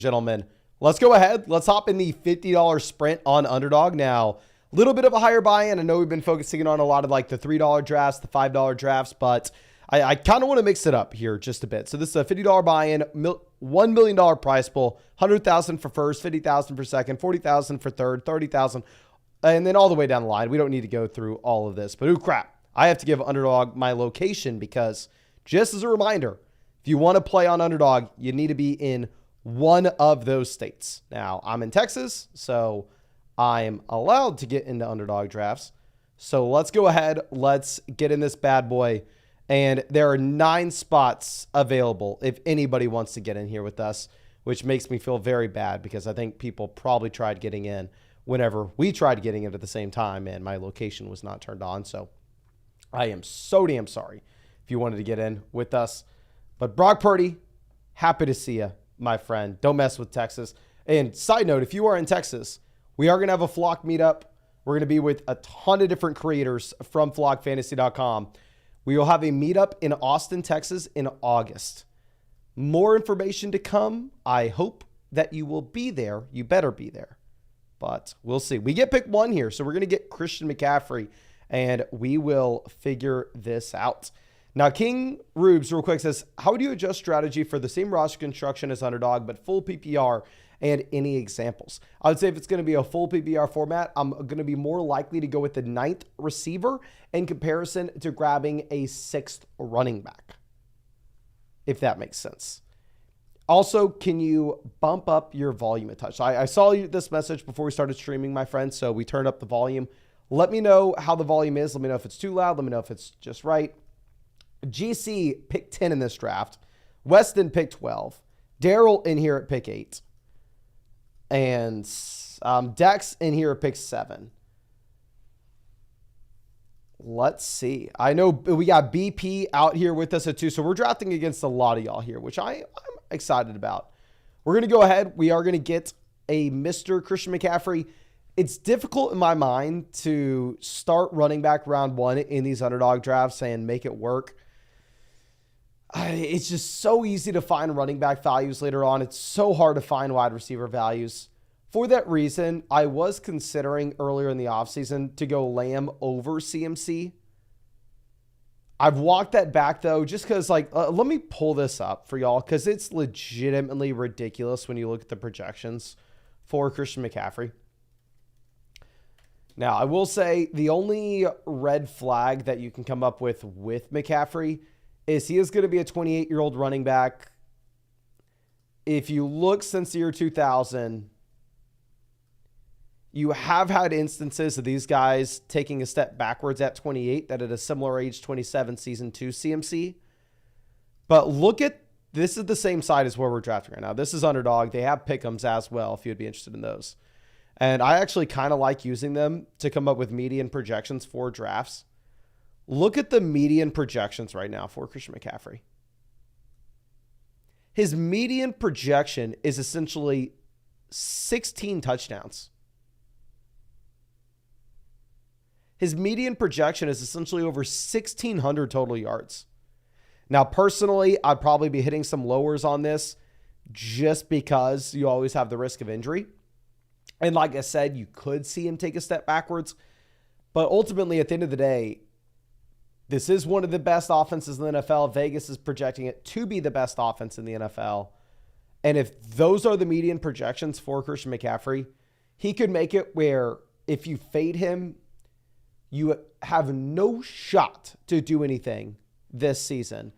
Gentlemen, let's go ahead. Let's hop in the $50 sprint on Underdog. Now, a little bit of a higher buy-in. I know we've been focusing on a lot of like the $3 drafts, the $5 drafts, but I kind of want to mix it up here just a bit. So this is a $50 buy-in, $1 million prize pool, $100,000 for first, $50,000 for second, $40,000 for third, $30,000, and then all the way down the line. We don't need to go through all of this, but ooh crap. I have to give Underdog my location because just as a reminder, if you want to play on Underdog, you need to be in one of those states. Now, I'm in Texas, so I'm allowed to get into Underdog drafts. So let's go ahead. Let's get in this bad boy. And there are 9 spots available if anybody wants to get in here with us, which makes me feel very bad because I think people probably tried getting in whenever we tried getting in at the same time and my location was not turned on. So I am so damn sorry if you wanted to get in with us. But Brock Purdy, happy to see you, my friend. Don't mess with Texas. And side note, if you are in Texas, we are going to have a Flock meetup. We're going to be with a ton of different creators from flockfantasy.com. We will have a meetup in Austin, Texas in August. More information to come. I hope that you will be there. You better be there. But we'll see. We get pick 1 here, so we're going to get Christian McCaffrey, and we will figure this out. Now, King Rubes real quick says, how would you adjust strategy for the same roster construction as Underdog, but full PPR, and any examples? I would say if it's going to be a full PPR format, I'm going to be more likely to go with the 9th receiver in comparison to grabbing a 6th running back, if that makes sense. Also, can you bump up your volume a touch? I saw this message before we started streaming, my friend, so we turned up the volume. Let me know how the volume is. Let me know if it's too loud. Let me know if it's just right. GC picked 10 in this draft. Weston picked 12. Daryl in here at pick 8. And Dex in here at pick 7. Let's see. I know we got BP out here with us at 2. So we're drafting against a lot of y'all here, which I'm excited about. We're going to go ahead. We are going to get a Mr. Christian McCaffrey. It's difficult in my mind to start running back round 1 in these Underdog drafts and make it work. It's just so easy to find running back values later on. It's so hard to find wide receiver values. For that reason, I was considering earlier in the offseason to go Lamb over CMC. I've walked that back, though, just because, let me pull this up for y'all, because it's legitimately ridiculous when you look at the projections for Christian McCaffrey. Now, I will say the only red flag that you can come up with McCaffrey is he is going to be a 28-year-old running back. If you look since the year 2000, you have had instances of these guys taking a step backwards at 28 that at a similar age, 27 season 2 CMC. But look at, this is the same side as where we're drafting right now. This is Underdog. They have pick'ems as well if you'd be interested in those. And I actually kind of like using them to come up with median projections for drafts. Look at the median projections right now for Christian McCaffrey. His median projection is essentially 16 touchdowns. His median projection is essentially over 1,600 total yards. Now, personally, I'd probably be hitting some lowers on this just because you always have the risk of injury. And like I said, you could see him take a step backwards. But ultimately, at the end of the day, this is one of the best offenses in the NFL. Vegas is projecting it to be the best offense in the NFL. And if those are the median projections for Christian McCaffrey, he could make it where if you fade him, you have no shot to do anything this season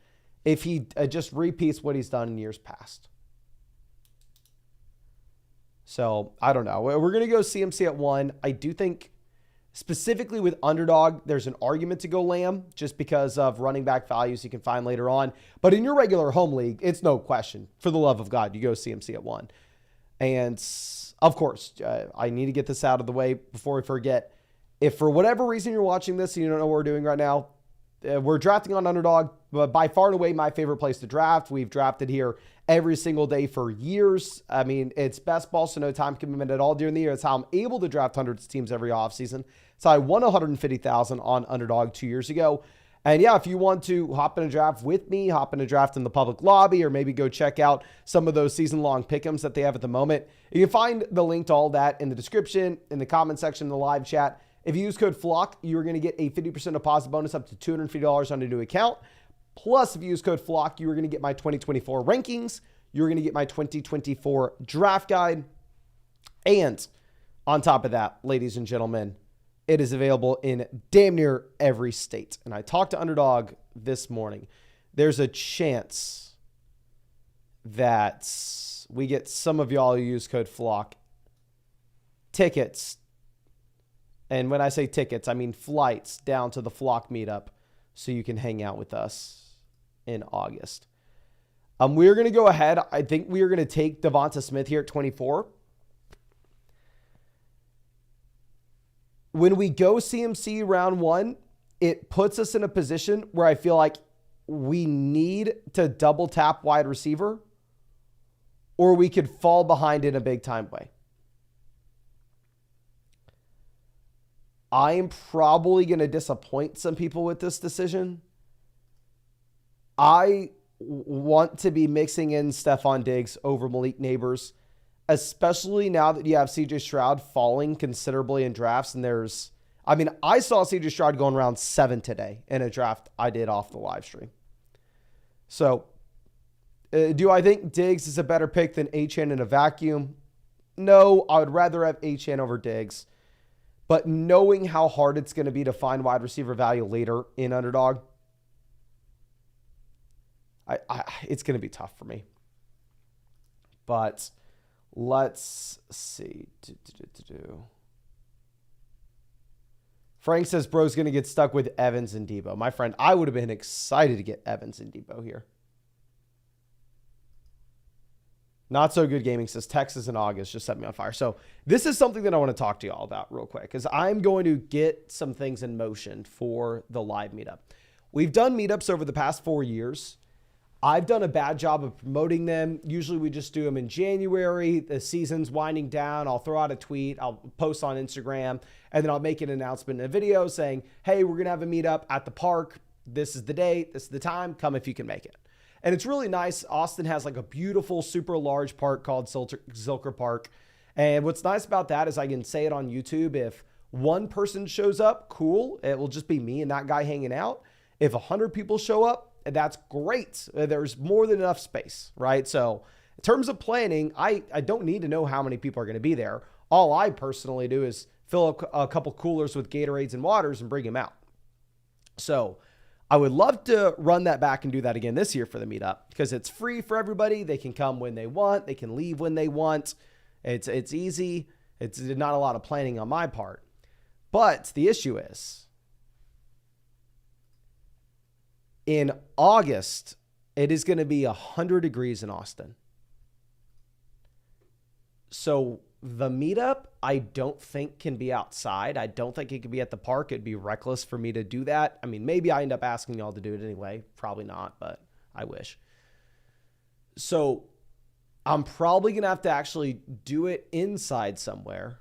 if he just repeats what he's done in years past. So, I don't know. We're going to go CMC at 1. I do think specifically with Underdog, there's an argument to go Lamb just because of running back values you can find later on. But in your regular home league, it's no question. For the love of God, you go CMC at 1. And, of course, I need to get this out of the way before we forget. If for whatever reason you're watching this and you don't know what we're doing right now, we're drafting on Underdog, but by far and away my favorite place to draft. We've drafted here every single day for years. I mean, it's best ball, so no time commitment at all during the year. It's how I'm able to draft hundreds of teams every offseason. So I won $150,000 on Underdog 2 years ago. And yeah, if you want to hop in a draft with me, hop in a draft in the public lobby, or maybe go check out some of those season-long pick'ems that they have at the moment, you can find the link to all that in the description, in the comment section, in the live chat. If you use code FLOCK, you're going to get a 50% deposit bonus up to $250 on a new account. Plus, if you use code FLOCK, you are going to get my 2024 rankings. You're going to get my 2024 draft guide. And on top of that, ladies and gentlemen, it is available in damn near every state. And I talked to Underdog this morning. There's a chance that we get some of y'all who use code FLOCK tickets. And when I say tickets, I mean flights down to the Flock meetup so you can hang out with us in August. We're going to go ahead. I think we are going to take Devonta Smith here at 24. When we go CMC round 1, it puts us in a position where I feel like we need to double tap wide receiver, or we could fall behind in a big time way. I am probably going to disappoint some people with this decision. I want to be mixing in Stephon Diggs over Malik Neighbors, especially now that you have CJ Stroud falling considerably in drafts. And I saw CJ Stroud going around 7 today in a draft I did off the live stream. So do I think Diggs is a better pick than Achane in a vacuum? No, I would rather have Achane over Diggs. But knowing how hard it's going to be to find wide receiver value later in Underdog, it's going to be tough for me. But let's see. Frank says bro's going to get stuck with Evans and Debo. My friend, I would have been excited to get Evans and Debo here. Not So Good Gaming says Texas in August just set me on fire. So this is something that I want to talk to you all about real quick, because I'm going to get some things in motion for the live meetup. We've done meetups over the past 4 years. I've done a bad job of promoting them. Usually we just do them in January. The season's winding down. I'll throw out a tweet. I'll post on Instagram, and then I'll make an announcement in a video saying, hey, we're going to have a meetup at the park. This is the date. This is the time. Come if you can make it. And it's really nice. Austin has like a beautiful, super large park called Zilker Park. And what's nice about that is I can say it on YouTube. If one person shows up, cool. It will just be me and that guy hanging out. If 100 people show up, that's great. There's more than enough space, right? So in terms of planning, I don't need to know how many people are going to be there. All I personally do is fill up a couple coolers with Gatorades and waters and bring them out. So I would love to run that back and do that again this year for the meetup, because it's free for everybody. They can come when they want. They can leave when they want. It's easy. It's not a lot of planning on my part. But the issue is, in August, it is going to be 100 degrees in Austin. So the meetup, I don't think can be outside. I don't think it could be at the park. It'd be reckless for me to do that. I mean, maybe I end up asking y'all to do it anyway. Probably not, but I wish. So I'm probably going to have to actually do it inside somewhere.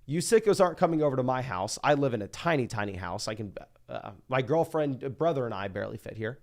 You sickos aren't coming over to my house. I live in a tiny, tiny house. My girlfriend, brother, and I barely fit here.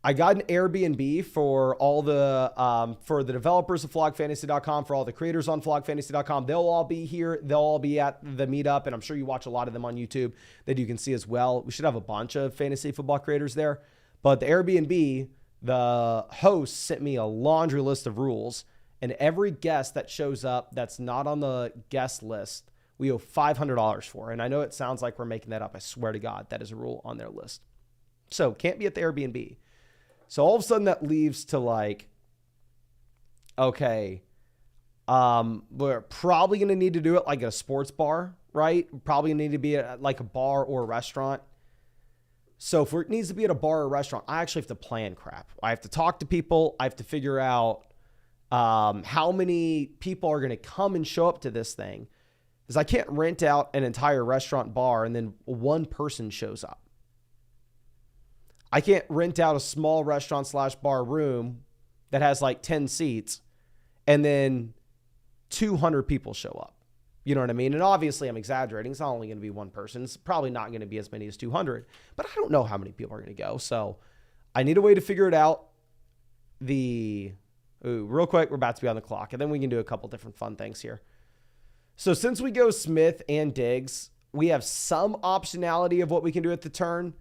I got an Airbnb for all the developers of flogfantasy.com, for all the creators on flogfantasy.com. They'll all be here. They'll all be at the meetup, and I'm sure you watch a lot of them on YouTube that you can see as well. We should have a bunch of fantasy football creators there. But the Airbnb, the host sent me a laundry list of rules, and every guest that shows up that's not on the guest list, we owe $500 for. And I know it sounds like we're making that up. I swear to God, that is a rule on their list. So can't be at the Airbnb. So all of a sudden that leaves to like, okay, we're probably going to need to do it like at a sports bar, right? Probably going to need to be at like a bar or a restaurant. So if it needs to be at a bar or a restaurant, I actually have to plan crap. I have to talk to people. I have to figure out how many people are going to come and show up to this thing. Because I can't rent out an entire restaurant bar and then one person shows up. I can't rent out a small restaurant / bar room that has like 10 seats and then 200 people show up. You know what I mean? And obviously I'm exaggerating. It's not only going to be one person. It's probably not going to be as many as 200. But I don't know how many people are going to go. So I need a way to figure it out. Real quick, we're about to be on the clock. And then we can do a couple different fun things here. So since we go Smith and Diggs, we have some optionality of what we can do at the turn.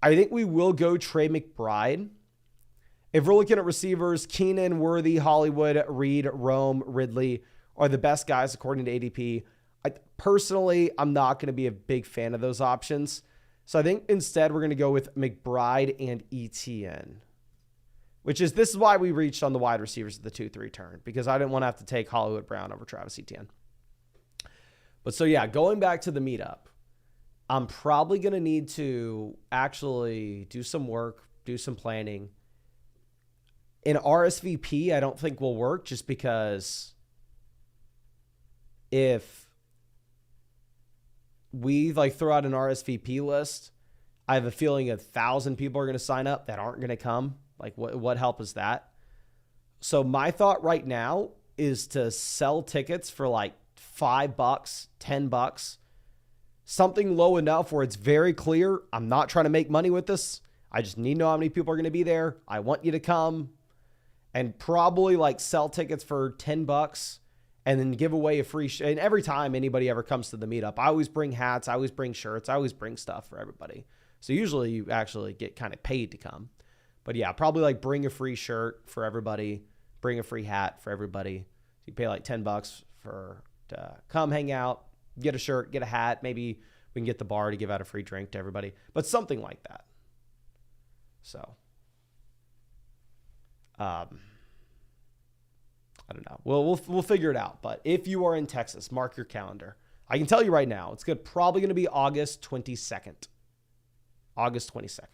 I think we will go Trey McBride. If we're looking at receivers, Keenan, Worthy, Hollywood, Reed, Rome, Ridley are the best guys according to ADP. Personally, I'm not going to be a big fan of those options. So I think instead we're going to go with McBride and ETN, this is why we reached on the wide receivers at the 2-3 turn, because I didn't want to have to take Hollywood Brown over Travis Etienne. But so yeah, going back to the meetup, I'm probably going to need to actually do some work, do some planning. An RSVP, I don't think will work, just because if we throw out an RSVP list, I have a feeling 1,000 people are going to sign up that aren't going to come. What help is that? So my thought right now is to sell tickets for $5, $10, something low enough where it's very clear I'm not trying to make money with this. I just need to know how many people are going to be there. I want you to come, and probably sell tickets for $10 and then give away a free and every time anybody ever comes to the meetup, I always bring hats, I always bring shirts, I always bring stuff for everybody. So usually you actually get kind of paid to come. But yeah, probably bring a free shirt for everybody, bring a free hat for everybody. So you pay $10 to come hang out, get a shirt, get a hat. Maybe we can get the bar to give out a free drink to everybody, but something like that. So, I don't know. We'll figure it out. But if you are in Texas, mark your calendar. I can tell you right now, it's probably going to be August 22nd. August 22nd.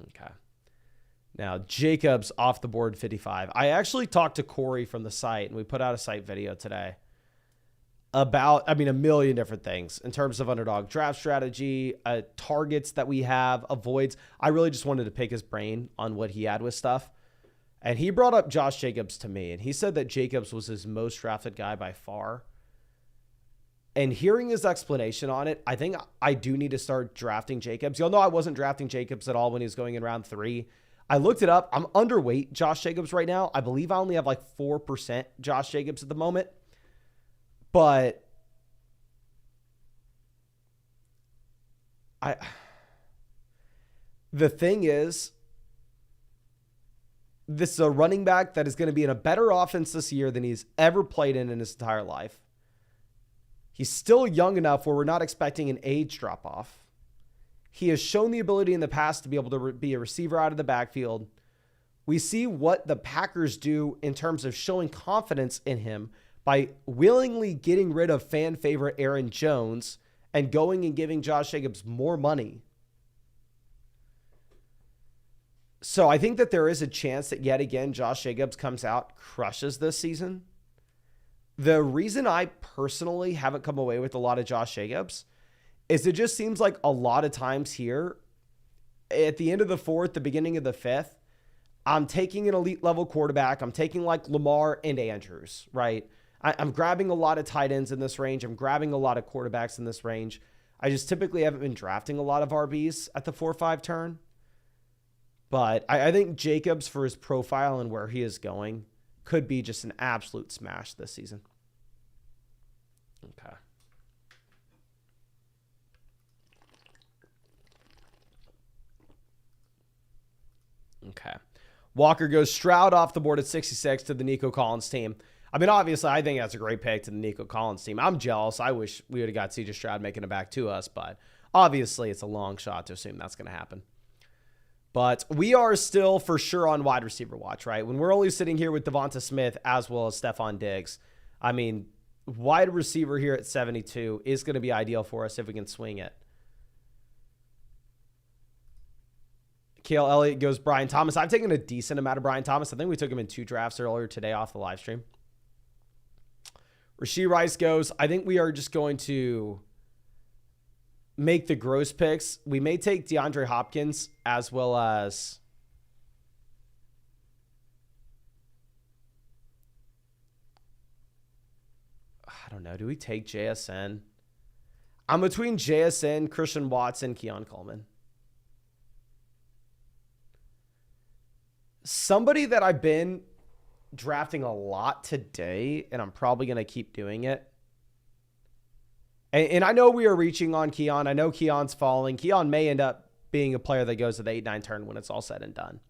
Okay. Now, Jacobs off the board 55. I actually talked to Corey from the site, and we put out a site video today about, a million different things in terms of Underdog draft strategy, targets that we have, avoids. I really just wanted to pick his brain on what he had with stuff. And he brought up Josh Jacobs to me, and he said that Jacobs was his most drafted guy by far. And hearing his explanation on it, I think I do need to start drafting Jacobs. You'll know I wasn't drafting Jacobs at all when he was going in round 3. I looked it up. I'm underweight Josh Jacobs right now. I believe I only have 4% Josh Jacobs at the moment. But the thing is, this is a running back that is going to be in a better offense this year than he's ever played in his entire life. He's still young enough where we're not expecting an age drop-off. He has shown the ability in the past to be able to be a receiver out of the backfield. We see what the Packers do in terms of showing confidence in him by willingly getting rid of fan favorite Aaron Jones and going and giving Josh Jacobs more money. So I think that there is a chance that yet again, Josh Jacobs comes out, crushes this season. The reason I personally haven't come away with a lot of Josh Jacobs is it just seems like a lot of times here at the end of the 4th, the beginning of the 5th, I'm taking an elite level quarterback. I'm taking Lamar and Andrews, right? I'm grabbing a lot of tight ends in this range. I'm grabbing a lot of quarterbacks in this range. I just typically haven't been drafting a lot of RBs at the 4-5 turn. But I think Jacobs, for his profile and where he is going, could be just an absolute smash this season. Okay. Okay. Walker goes Stroud off the board at 66 to the Nico Collins team. Obviously, I think that's a great pick to the Nico Collins team. I'm jealous. I wish we would have got CJ Stroud making it back to us, but obviously it's a long shot to assume that's going to happen. But we are still for sure on wide receiver watch, right? When we're only sitting here with Devonta Smith as well as Stephon Diggs, wide receiver here at 72 is going to be ideal for us if we can swing it. Kale Elliott goes Brian Thomas. I've taken a decent amount of Brian Thomas. I think we took him in 2 drafts earlier today off the live stream. Rashee Rice goes, I think we are just going to make the gross picks. We may take DeAndre Hopkins as well as I don't know. Do we take JSN? I'm between JSN, Christian Watson, Keon Coleman. Somebody that I've been drafting a lot today, and I'm probably going to keep doing it. And I know we are reaching on Keon. I know Keon's falling. Keon may end up being a player that goes to the 8-9 turn when it's all said and done.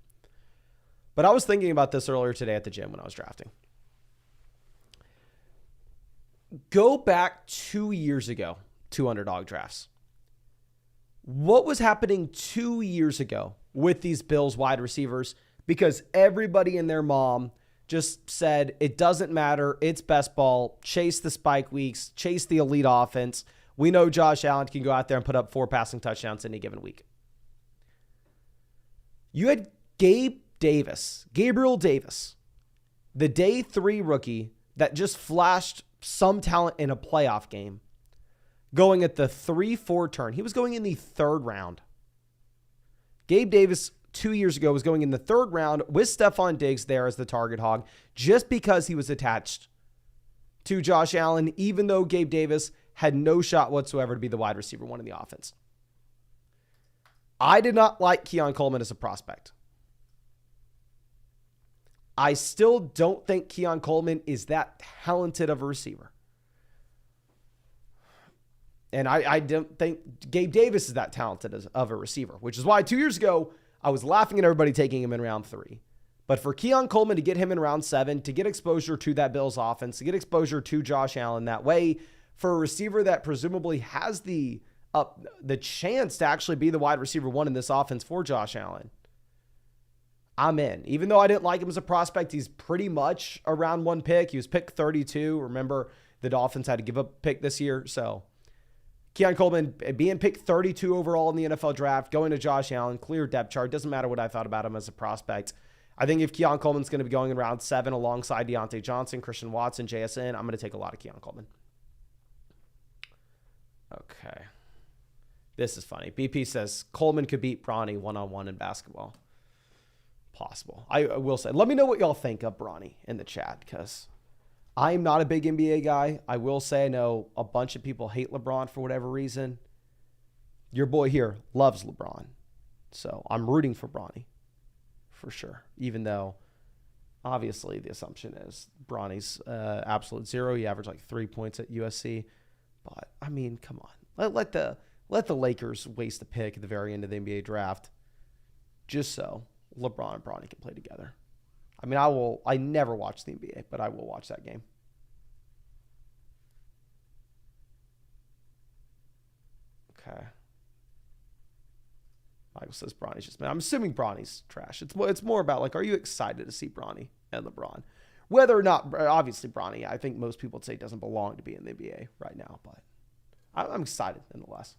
But I was thinking about this earlier today at the gym when I was drafting. Go back 2 years ago to Underdog drafts. What was happening 2 years ago with these Bills wide receivers? Because everybody and their mom just said, it doesn't matter. It's best ball. Chase the spike weeks. Chase the elite offense. We know Josh Allen can go out there and put up 4 passing touchdowns in any given week. You had Gabriel Davis, the day 3 rookie that just flashed some talent in a playoff game, going at the 3-4 turn. He was going in the 3rd round. Gabe Davis 2 years ago was going in the 3rd round with Stephon Diggs there as the target hog just because he was attached to Josh Allen, even though Gabe Davis had no shot whatsoever to be the wide receiver 1 in the offense. I did not like Keon Coleman as a prospect. I still don't think Keon Coleman is that talented of a receiver. And I don't think Gabe Davis is that talented of a receiver, which is why 2 years ago, I was laughing at everybody taking him in round 3. But for Keon Coleman to get him in round 7, to get exposure to that Bills offense, to get exposure to Josh Allen that way, for a receiver that presumably has the chance to actually be the wide receiver 1 in this offense for Josh Allen, I'm in. Even though I didn't like him as a prospect, he's pretty much a round 1 pick. He was pick 32. Remember, the Dolphins had to give up a pick this year. So Keon Coleman being picked 32 overall in the NFL draft, going to Josh Allen, clear depth chart. Doesn't matter what I thought about him as a prospect. I think if Keon Coleman's going to be going in round 7 alongside Deontay Johnson, Christian Watson, JSN, I'm going to take a lot of Keon Coleman. Okay. This is funny. BP says Coleman could beat Bronny one-on-one in basketball. Possible. I will say, let me know what y'all think of Bronny in the chat, because I'm not a big NBA guy. I will say I know a bunch of people hate LeBron for whatever reason. Your boy here loves LeBron. So I'm rooting for Bronny for sure. Even though obviously the assumption is Bronny's absolute zero. He averaged like 3 points at USC. But I mean, come on. Let the Lakers waste a pick at the very end of the NBA draft just so LeBron and Bronny can play together. I mean, I never watch the NBA, but I will watch that game. Okay. Michael says Bronny's just, man, I'm assuming Bronny's trash. It's more about, like, are you excited to see Bronny and LeBron? Whether or not, obviously, Bronny, I think most people would say doesn't belong to be in the NBA right now, but I'm excited nonetheless.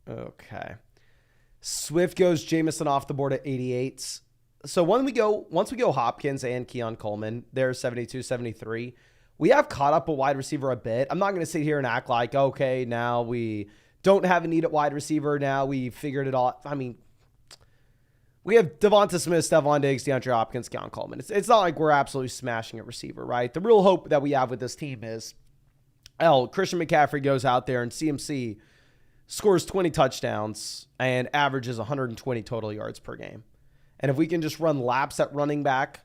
Okay. Swift goes Jameson off the board at 88. So once we go Hopkins and Keon Coleman, they're 72, 73. We have caught up a wide receiver a bit. I'm not going to sit here and act like, okay, now we don't have a need at wide receiver. Now we figured it all. I mean, we have Devonta Smith, Stephon Diggs, DeAndre Hopkins, Keon Coleman. It's not like we're absolutely smashing a receiver, right? The real hope that we have with this team is, Christian McCaffrey goes out there and CMC scores 20 touchdowns and averages 120 total yards per game. And if we can just run laps at running back,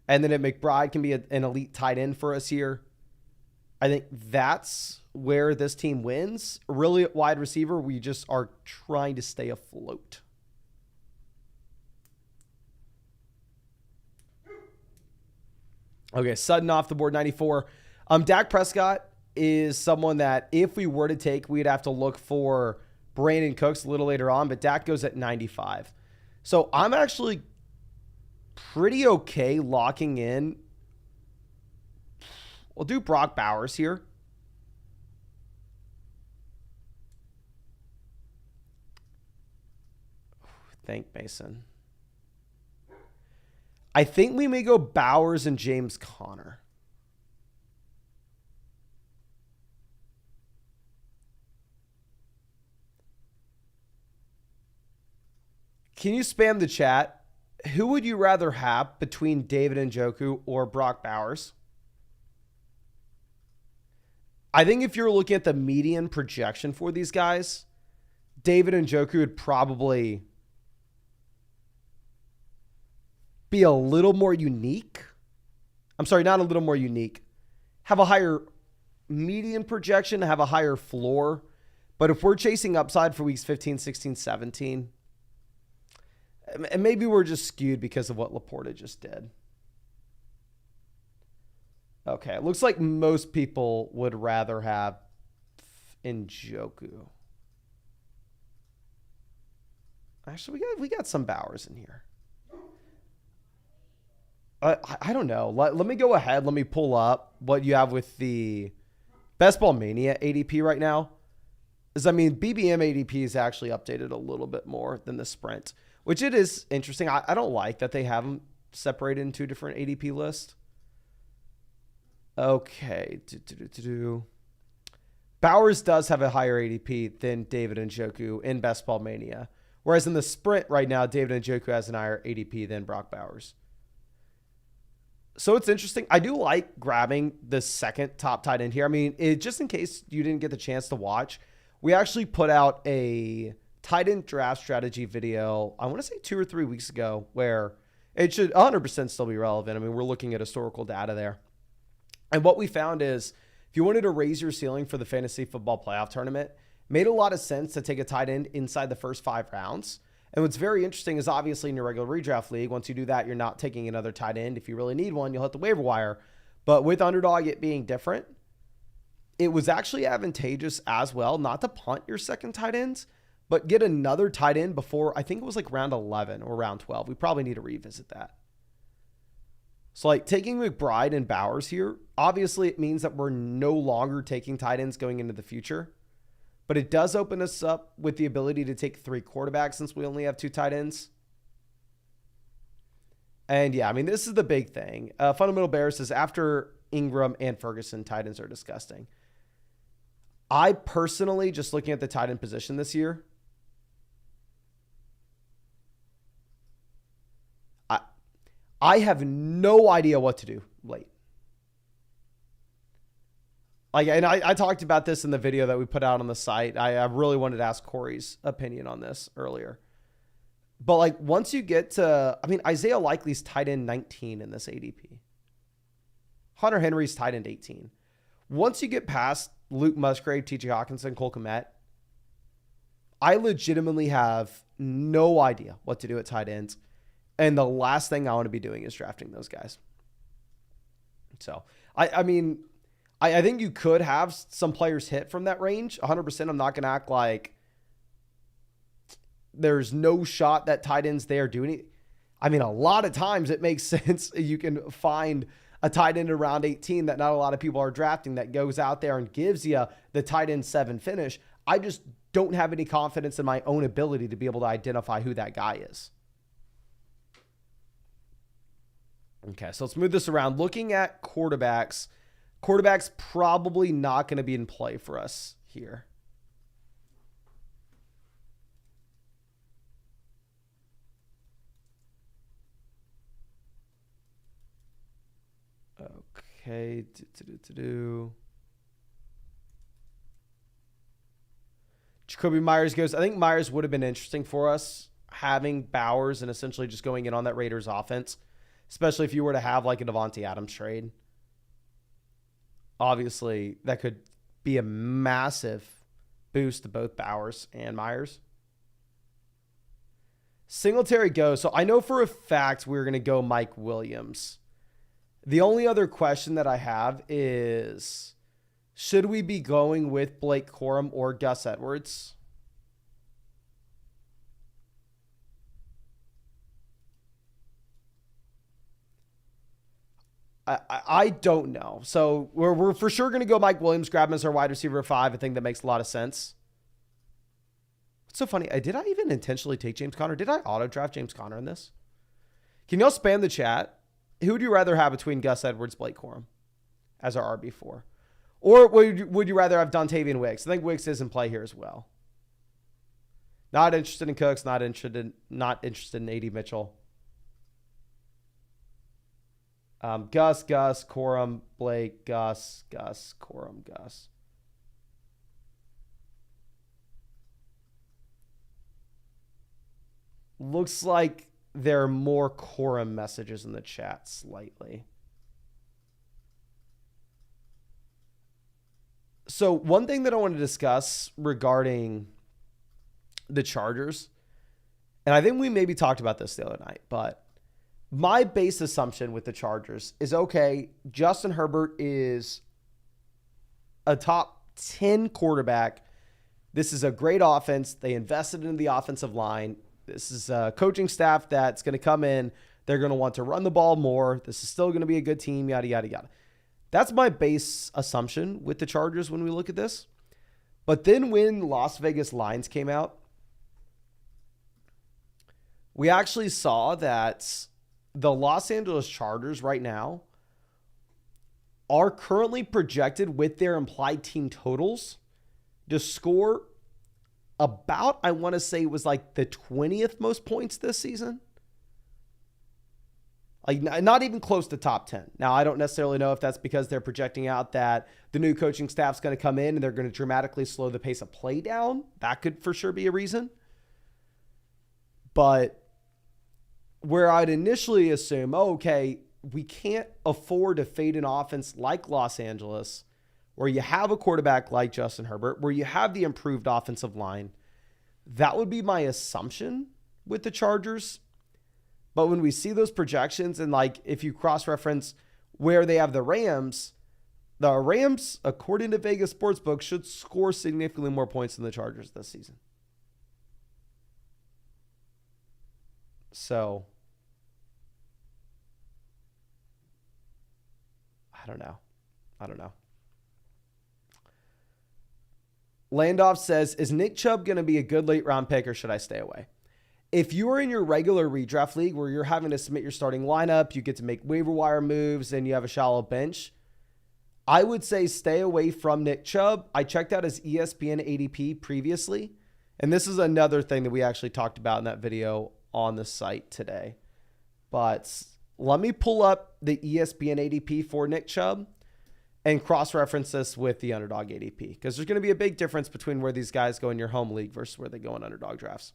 and then if McBride can be an elite tight end for us here, I think that's where this team wins. Really, at wide receiver, we just are trying to stay afloat. Okay, Sutton off the board, 94. Dak Prescott is someone that if we were to take, we'd have to look for Brandon Cooks a little later on, but Dak goes at 95. So I'm actually pretty okay locking in. We'll do Brock Bowers here. Thank Mason. I think we may go Bowers and James Conner. Can you spam the chat? Who would you rather have between David Njoku or Brock Bowers? I think if you're looking at the median projection for these guys, David Njoku would probably be a little more unique. I'm sorry, not a little more unique. Have a higher median projection, have a higher floor. But if we're chasing upside for weeks 15, 16, 17, and maybe we're just skewed because of what Laporta just did. Okay, it looks like most people would rather have Njoku. Actually, we got some Bowers in here. I don't know. Let me go ahead. Let me pull up what you have with the Best Ball Mania ADP right now. I mean, BBM ADP is actually updated a little bit more than the Sprint, which it is interesting. I don't like that they have them separated in two different ADP lists. Okay. Bowers does have a higher ADP than David Njoku in Best Ball Mania. Whereas in the Sprint right now, David Njoku has an higher ADP than Brock Bowers. So it's interesting. I do like grabbing the second top tight end here. I mean, just in case you didn't get the chance to watch, we actually put out a tight end draft strategy video, I want to say 2 or 3 weeks ago, where it should 100% still be relevant. I mean, we're looking at historical data there. And what we found is if you wanted to raise your ceiling for the fantasy football playoff tournament, it made a lot of sense to take a tight end inside the first 5 rounds. And what's very interesting is obviously in your regular redraft league, once you do that, you're not taking another tight end. If you really need one, you'll hit the waiver wire. But with Underdog, it being different, it was actually advantageous as well not to punt your second tight ends, but get another tight end before, I think it was like round 11 or round 12. We probably need to revisit that. So like taking McBride and Bowers here, obviously it means that we're no longer taking tight ends going into the future, but it does open us up with the ability to take 3 quarterbacks since we only have 2 tight ends. And yeah, I mean, this is the big thing. Fundamental Bear says after Ingram and Ferguson, tight ends are disgusting. I personally, just looking at the tight end position this year, I have no idea what to do late. And I talked about this in the video that we put out on the site. I really wanted to ask Corey's opinion on this earlier. But like once you get to, I mean, Isaiah Likely's tight end 19 in this ADP. Hunter Henry's tight end 18. Once you get past Luke Musgrave, TJ Hawkinson, Cole Kmet, I legitimately have no idea what to do at tight ends. And the last thing I want to be doing is drafting those guys. So, I mean, I think you could have some players hit from that range. 100%. I'm not going to act like there's no shot that tight ends there doing it. I mean, a lot of times it makes sense. You can find a tight end around 18 that not a lot of people are drafting that goes out there and gives you the tight end 7 finish. I just don't have any confidence in my own ability to be able to identify who that guy is. Okay, so let's move this around. Looking at quarterbacks probably not going to be in play for us here. Okay. Jacoby Myers goes, I think Myers would have been interesting for us having Bowers and essentially just going in on that Raiders offense, especially if you were to have like a Devontae Adams trade. Obviously, that could be a massive boost to both Bowers and Myers. Singletary goes, so I know for a fact we're going to go Mike Williams. The only other question that I have is, should we be going with Blake Corum or Gus Edwards? I don't know. So we're for sure going to go Mike Williams, grab him as our wide receiver 5. I think that makes a lot of sense. It's so funny. Did I even intentionally take James Conner? Did I auto draft James Conner in this? Can y'all spam the chat? Who would you rather have between Gus Edwards, Blake Corum as our RB4? Or would you rather have Dontavian Wicks? I think Wicks is in play here as well. Not interested in Cooks, not interested in AD Mitchell. Gus, Corum, Blake, Gus, Corum, Gus. Looks like there are more Corum messages in the chat slightly. So one thing that I want to discuss regarding the Chargers, and I think we maybe talked about this the other night, but my base assumption with the Chargers is, okay, Justin Herbert is a top 10 quarterback. This is a great offense. They invested in the offensive line. This is a coaching staff that's going to come in. They're going to want to run the ball more. This is still going to be a good team, yada, yada, yada. That's my base assumption with the Chargers when we look at this. But then when Las Vegas lines came out, we actually saw that the Los Angeles Chargers right now are currently projected with their implied team totals to score about, I want to say it was like the 20th most points this season. Like not even close to top 10. Now, I don't necessarily know if that's because they're projecting out that the new coaching staff's going to come in and they're going to dramatically slow the pace of play down. That could for sure be a reason. But where I'd initially assume, okay, we can't afford to fade an offense like Los Angeles, where you have a quarterback like Justin Herbert, where you have the improved offensive line. That would be my assumption with the Chargers. But when we see those projections and like if you cross-reference where they have the Rams, according to Vegas Sportsbook, should score significantly more points than the Chargers this season. So, I don't know. Landoff says, is Nick Chubb going to be a good late round pick or should I stay away? If you are in your regular redraft league where you're having to submit your starting lineup, you get to make waiver wire moves, and you have a shallow bench, I would say stay away from Nick Chubb. I checked out his ESPN ADP previously, and this is another thing that we actually talked about in that video on the site today. But let me pull up the ESPN ADP for Nick Chubb and cross-reference this with the Underdog ADP, because there's going to be a big difference between where these guys go in your home league versus where they go in Underdog drafts.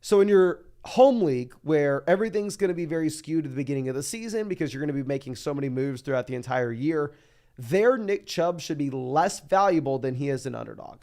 So in your home league, where everything's going to be very skewed at the beginning of the season because you're going to be making so many moves throughout the entire year, their Nick Chubb should be less valuable than he is in Underdog.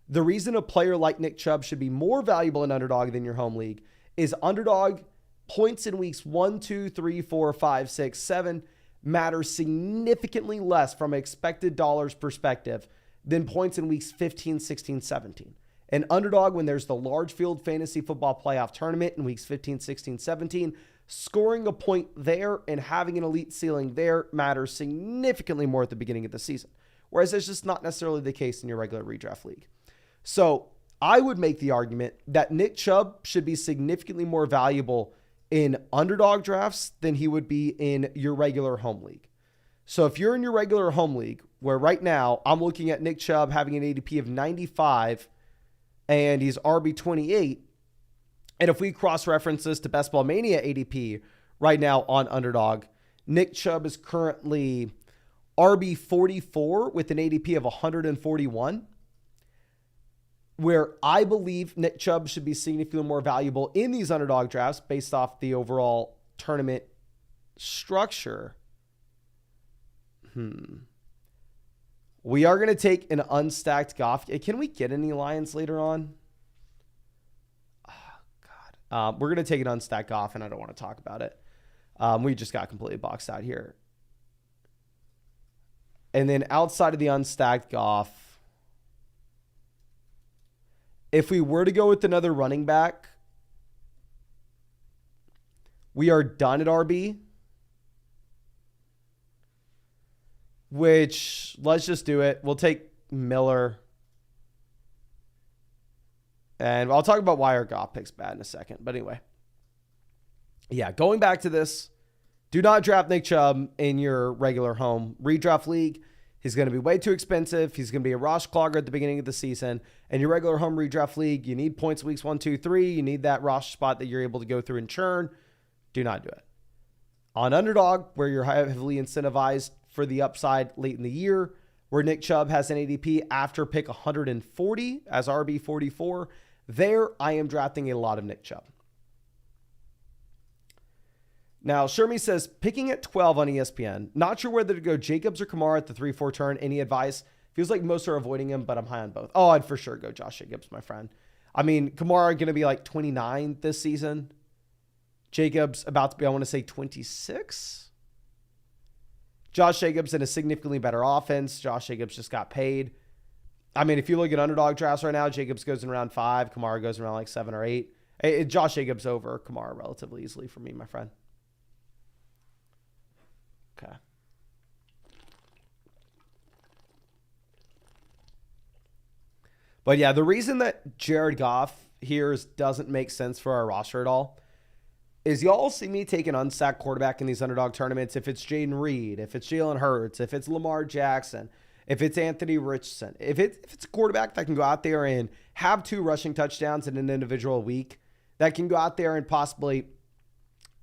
The reason a player like Nick Chubb should be more valuable in Underdog than your home league is Underdog points in weeks 1, 2, 3, 4, 5, 6, 7 matter significantly less from an expected dollars perspective than points in weeks 15, 16, 17. And Underdog, when there's the large field fantasy football playoff tournament in weeks 15, 16, 17, scoring a point there and having an elite ceiling there matters significantly more at the beginning of the season. Whereas that's just not necessarily the case in your regular redraft league. So I would make the argument that Nick Chubb should be significantly more valuable in Underdog drafts than he would be in your regular home league. So if you're in your regular home league, where right now I'm looking at Nick Chubb having an ADP of 95 and he's RB28, and if we cross-reference this to Best Ball Mania ADP right now on Underdog, Nick Chubb is currently RB44 with an ADP of 141, where I believe Nick Chubb should be significantly more valuable in these Underdog drafts based off the overall tournament structure. We are going to take an unstacked Goff. Can we get any Lions later on? Oh, God. We're going to take an unstacked Goff, and I don't want to talk about it. We just got completely boxed out here. And then outside of the unstacked Goff, if we were to go with another running back, we are done at RB. Which, let's just do it. We'll take Miller. And I'll talk about why our Goff pick's bad in a second. But anyway. Yeah, going back to this, do not draft Nick Chubb in your regular home redraft league. He's going to be way too expensive. He's going to be a roster clogger at the beginning of the season. And your regular home redraft league, you need points weeks 1, 2, 3. You need that roster spot that you're able to go through and churn. Do not do it. On Underdog, where you're heavily incentivized for the upside late in the year, where Nick Chubb has an ADP after pick 140 as RB 44, there I am drafting a lot of Nick Chubb. Now, Shermy says, picking at 12 on ESPN. Not sure whether to go Jacobs or Kamara at the 3-4 turn. Any advice? Feels like most are avoiding him, but I'm high on both. Oh, I'd for sure go Josh Jacobs, my friend. I mean, Kamara going to be like 29 this season. Jacobs about to be, I want to say 26. Josh Jacobs in a significantly better offense. Josh Jacobs just got paid. I mean, if you look at underdog drafts right now, Jacobs goes in around 5. Kamara goes around like 7 or 8. Josh Jacobs over Kamara relatively easily for me, my friend. Okay. But yeah, the reason that Jared Goff here doesn't make sense for our roster at all is y'all see me take an unsacked quarterback in these underdog tournaments. If it's Jaden Reed, if it's Jalen Hurts, if it's Lamar Jackson, if it's Anthony Richardson, if it's a quarterback that can go out there and have 2 rushing touchdowns in an individual week, that can go out there and possibly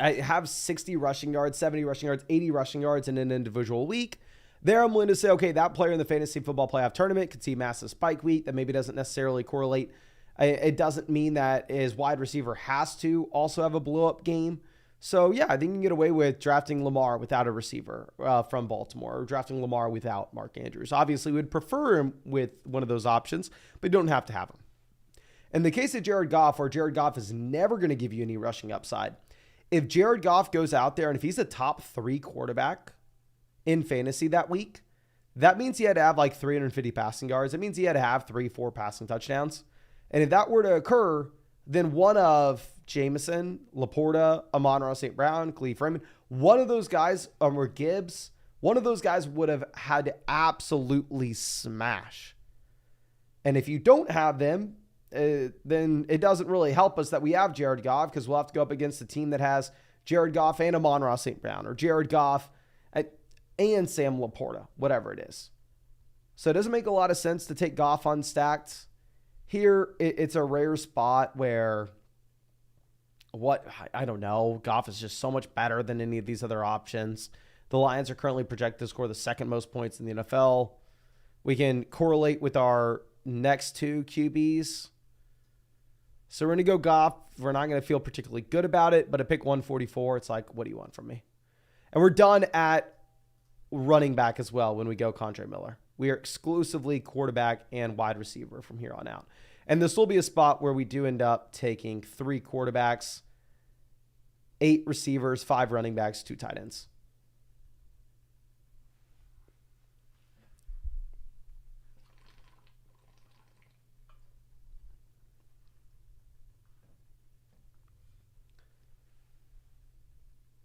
have 60 rushing yards, 70 rushing yards, 80 rushing yards in an individual week, there I'm willing to say, okay, that player in the fantasy football playoff tournament could see massive spike week that maybe doesn't necessarily correlate. It doesn't mean that his wide receiver has to also have a blow-up game. So, yeah, I think you can get away with drafting Lamar without a receiver from Baltimore, or drafting Lamar without Mark Andrews. Obviously, we'd prefer him with one of those options, but you don't have to have him. In the case of Jared Goff, where Jared Goff is never going to give you any rushing upside, if Jared Goff goes out there and if he's a top 3 quarterback in fantasy that week, that means he had to have like 350 passing yards. It means he had to have 3-4 passing touchdowns. And if that were to occur, then one of Jameson, Laporta, Amon-Ra St. Brown, Khalif Raymond, one of those guys, or Gibbs, one of those guys would have had to absolutely smash. And if you don't have them, then it doesn't really help us that we have Jared Goff, because we'll have to go up against a team that has Jared Goff and Amon-Ra St. Brown, or Jared Goff and Sam Laporta, whatever it is. So it doesn't make a lot of sense to take Goff unstacked. Here, it's a rare spot where, I don't know, Goff is just so much better than any of these other options. The Lions are currently projected to score the 2nd most points in the NFL. We can correlate with our next 2 QBs. So we're going to go Goff. We're not going to feel particularly good about it, but at pick 144, it's like, what do you want from me? And we're done at running back as well when we go Condre Miller. We are exclusively quarterback and wide receiver from here on out. And this will be a spot where we do end up taking 3 quarterbacks, 8 receivers, 5 running backs, 2 tight ends.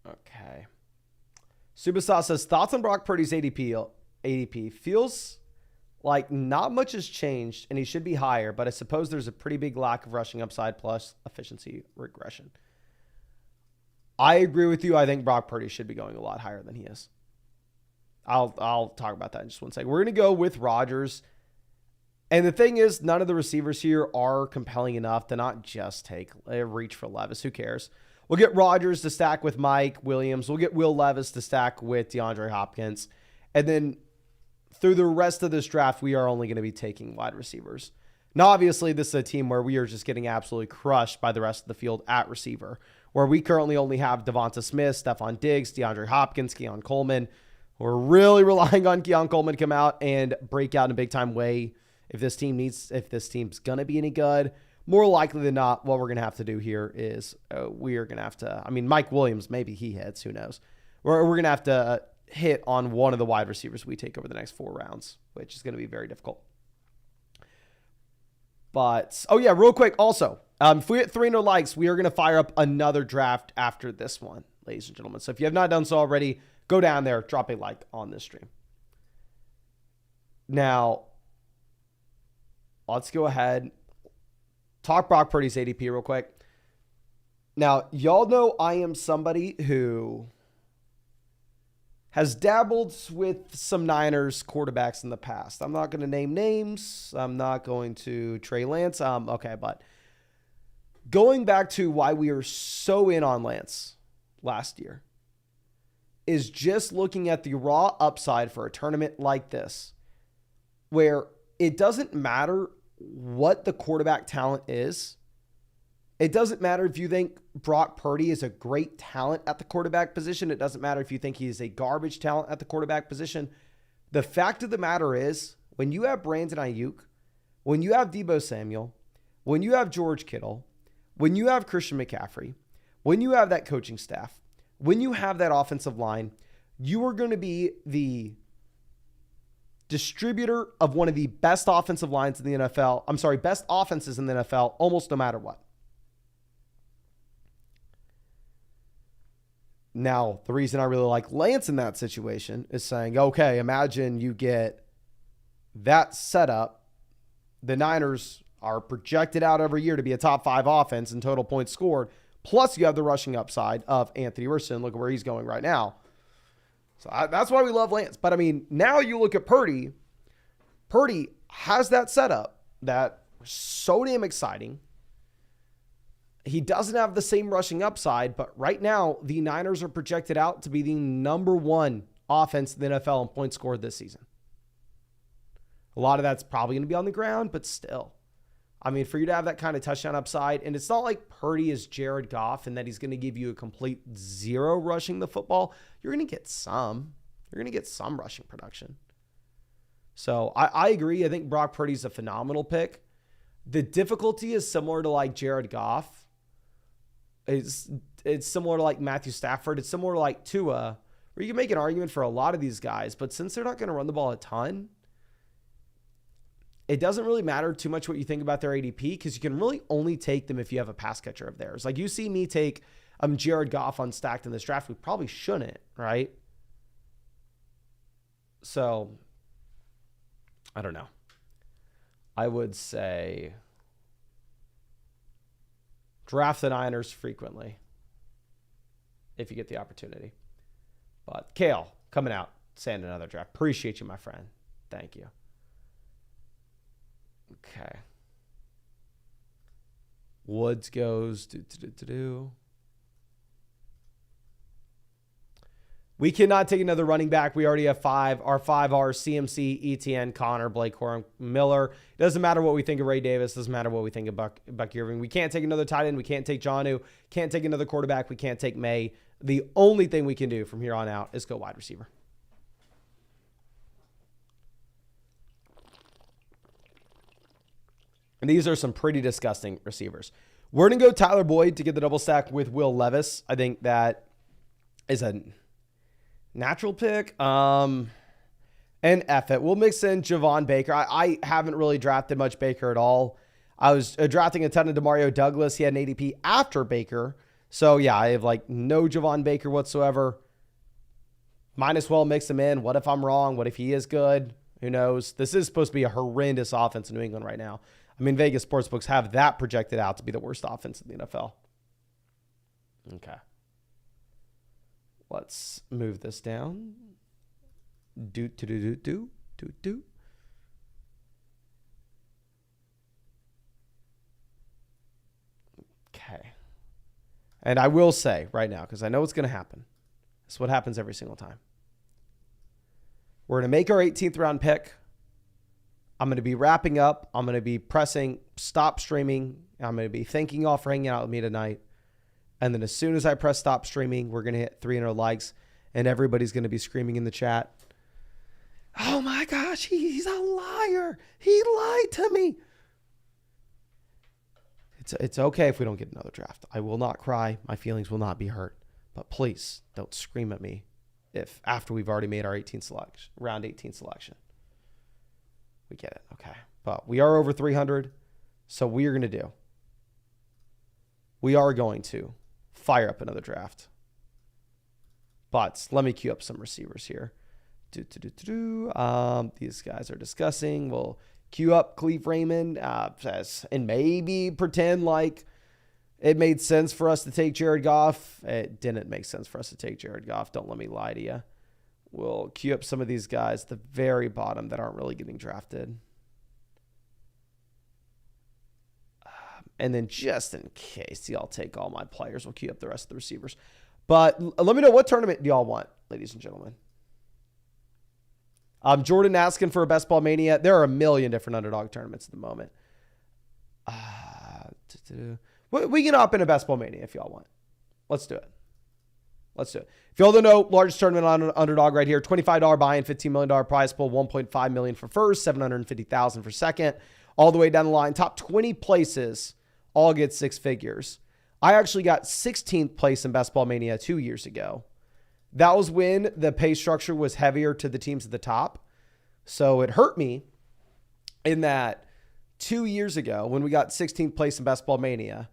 Okay. Subasa says, thoughts on Brock Purdy's ADP feels like not much has changed and he should be higher, but I suppose there's a pretty big lack of rushing upside plus efficiency regression. I agree with you. I think Brock Purdy should be going a lot higher than he is. I'll talk about that in just one second. We're going to go with Rodgers. And the thing is, none of the receivers here are compelling enough to not just take a reach for Levis. Who cares? We'll get Rodgers to stack with Mike Williams. We'll get Will Levis to stack with DeAndre Hopkins. And then through the rest of this draft, we are only going to be taking wide receivers. Now, obviously, this is a team where we are just getting absolutely crushed by the rest of the field at receiver, where we currently only have Devonta Smith, Stephon Diggs, DeAndre Hopkins, Keon Coleman. We're really relying on Keon Coleman to come out and break out in a big-time way if this team's going to be any good. More likely than not, what we're going to have to do here is we are going to have to, Mike Williams, maybe he hits, who knows. We're going to have to hit on one of the wide receivers we take over the next 4 rounds, which is going to be very difficult. But, oh yeah, real quick also, if we hit 300 likes, we are going to fire up another draft after this one, ladies and gentlemen. So if you have not done so already, go down there, drop a like on this stream. Now, let's go ahead. Talk Brock Purdy's ADP real quick. Now, y'all know I am somebody who has dabbled with some Niners quarterbacks in the past. I'm not going to name names. I'm not going to Trey Lance. Okay, but going back to why we are so in on Lance last year is just looking at the raw upside for a tournament like this, where it doesn't matter what the quarterback talent is. It doesn't matter if you think Brock Purdy is a great talent at the quarterback position. It doesn't matter if you think he is a garbage talent at the quarterback position. The fact of the matter is, when you have Brandon Ayuk, when you have Deebo Samuel, when you have George Kittle, when you have Christian McCaffrey, when you have that coaching staff, when you have that offensive line, you are going to be the distributor of one of the best offensive lines in the NFL. I'm sorry, best offenses in the NFL, almost no matter what. Now, the reason I really like Lance in that situation is saying, okay, imagine you get that setup. The Niners are projected out every year to be a top 5 offense in total points scored. Plus, you have the rushing upside of Anthony Richardson. Look at where he's going right now. So that's why we love Lance. But, I mean, now you look at Purdy. Purdy has that setup that was so damn exciting. He doesn't have the same rushing upside, but right now, the Niners are projected out to be the number 1 offense in the NFL in points scored this season. A lot of that's probably going to be on the ground, but still. I mean, for you to have that kind of touchdown upside, and it's not like Purdy is Jared Goff and that he's going to give you a complete zero rushing the football. You're going to get some. You're going to get some rushing production. So I agree. I think Brock Purdy's a phenomenal pick. The difficulty is similar to like Jared Goff. It's similar to like Matthew Stafford. It's similar to like Tua, where you can make an argument for a lot of these guys, but since they're not going to run the ball a ton, it doesn't really matter too much what you think about their ADP, because you can really only take them if you have a pass catcher of theirs. Like you see me take Jared Goff unstacked in this draft. We probably shouldn't, right? So, I don't know. I would say draft the Niners frequently if you get the opportunity. But Kale, coming out, saying another draft. Appreciate you, my friend. Thank you. Okay. Woods goes. We cannot take another running back. We already have 5. Our 5 are CMC, ETN, Connor, Blake Corum, Miller. It doesn't matter what we think of Ray Davis. It doesn't matter what we think of Buck Irving. We can't take another tight end. We can't take Jonnu. Can't take another quarterback. We can't take May. The only thing we can do from here on out is go wide receiver. And these are some pretty disgusting receivers. We're going to go Tyler Boyd to get the double stack with Will Levis. I think that is a natural pick. And F it. We'll mix in Javon Baker. I haven't really drafted much Baker at all. I was drafting a ton of DeMario Douglas. He had an ADP after Baker. So, yeah, I have like no Javon Baker whatsoever. Might as well mix him in. What if I'm wrong? What if he is good? Who knows? This is supposed to be a horrendous offense in New England right now. I mean, Vegas sportsbooks have that projected out to be the worst offense in the NFL. Okay. Let's move this down. Do. Okay. And I will say right now, because I know what's going to happen. This is what happens every single time. We're going to make our 18th round pick. I'm going to be wrapping up. I'm going to be pressing stop streaming. I'm going to be thanking y'all for hanging out with me tonight. And then as soon as I press stop streaming, we're going to hit 300 likes. And everybody's going to be screaming in the chat, oh my gosh, he's a liar. He lied to me. It's okay if we don't get another draft. I will not cry. My feelings will not be hurt. But please don't scream at me if after we've already made our round 18 selection. We get it. Okay. But we are over 300. So we are going to fire up another draft. But let me queue up some receivers here. These guys are discussing. We'll queue up Cleve Raymond and maybe pretend like it made sense for us to take Jared Goff. It didn't make sense for us to take Jared Goff. Don't let me lie to you. We'll queue up some of these guys at the very bottom that aren't really getting drafted. And then just in case, I'll take all my players. We'll queue up the rest of the receivers. But let me know, what tournament do y'all want, ladies and gentlemen? Jordan asking for a Best Ball Mania. There are a million different Underdog tournaments at the moment. We can hop in a Best Ball Mania if y'all want. Let's do it. If y'all don't know, largest tournament on Underdog right here. $25 buy-in, $15 million prize pool, $1.5 million for first, $750,000 for second. All the way down the line. Top 20 places all get six figures. I actually got 16th place in Best Ball Mania 2 years ago. That was when the pay structure was heavier to the teams at the top. So it hurt me in that 2 years ago when we got 16th place in Best Ball Mania,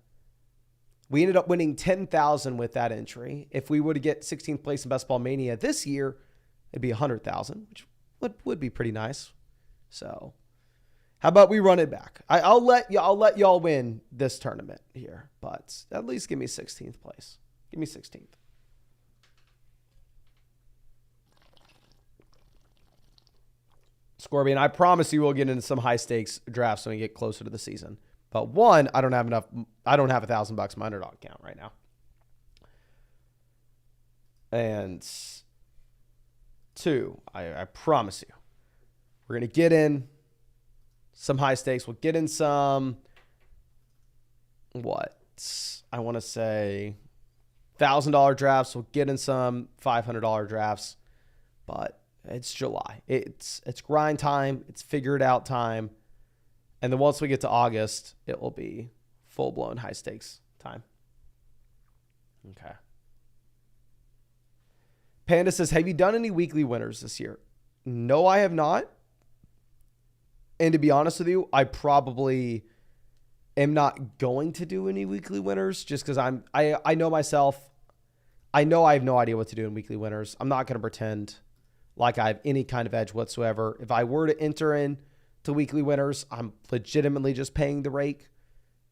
we ended up winning $10,000 with that entry. If we would get 16th place in Best Ball Mania this year, it'd be $100,000, which would be pretty nice. So how about we run it back? I'll let y'all win this tournament here, but at least give me 16th place. Give me 16th. Scorpion, I promise you we'll get into some high stakes drafts when we get closer to the season. But one, I don't have $1,000 in my Underdog account right now. And two, I promise you, we're going to get in some high stakes. We'll get in some, I want to say $1,000 drafts. We'll get in some $500 drafts, but it's July. It's grind time. It's figure it out time. And then once we get to August, it will be full-blown high stakes time. Okay. Panda says, have you done any weekly winners this year? No, I have not. And to be honest with you, I probably am not going to do any weekly winners just because I know myself. I know I have no idea what to do in weekly winners. I'm not going to pretend like I have any kind of edge whatsoever. If I were to enter in to weekly winners, I'm legitimately just paying the rake.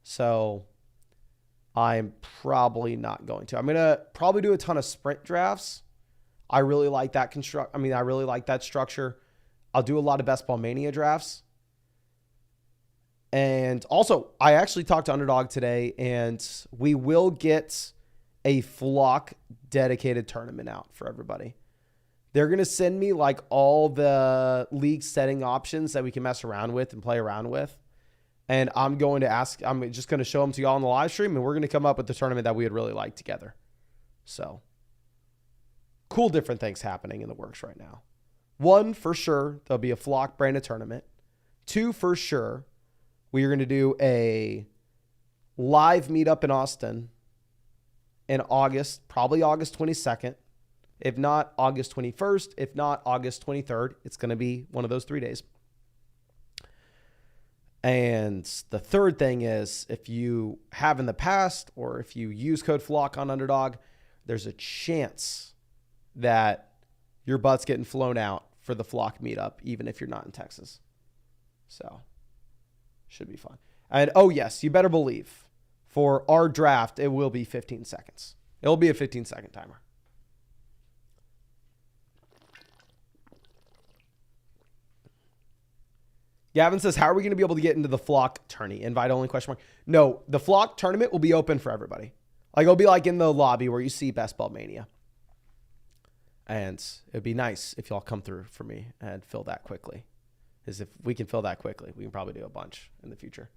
So I'm probably not going to. I'm going to probably do a ton of sprint drafts. I really like that I really like that structure. I'll do a lot of Best Ball Mania drafts. And also, I actually talked to Underdog today, and we will get a flock dedicated tournament out for everybody. They're going to send me like all the league setting options that we can mess around with and play around with. And I'm just going to show them to y'all on the live stream, and we're going to come up with the tournament that we would really like together. So cool, different things happening in the works right now. One, for sure, there'll be a flock branded tournament. Two, for sure, we are going to do a live meetup in Austin in August, probably August 22nd. If not, August 21st. If not, August 23rd. It's going to be one of those 3 days. And the third thing is, if you have in the past, or if you use code FLOCK on Underdog, there's a chance that your butt's getting flown out for the flock meetup, even if you're not in Texas. So, should be fun. And, oh, yes, you better believe, for our draft, it will be 15 seconds. It will be a 15-second timer. Gavin says, how are we going to be able to get into the flock tourney? Invite only, question mark. No, the flock tournament will be open for everybody. Like, it'll be like in the lobby where you see Best Ball Mania. And it'd be nice if y'all come through for me and fill that quickly. Because if we can fill that quickly, we can probably do a bunch in the future.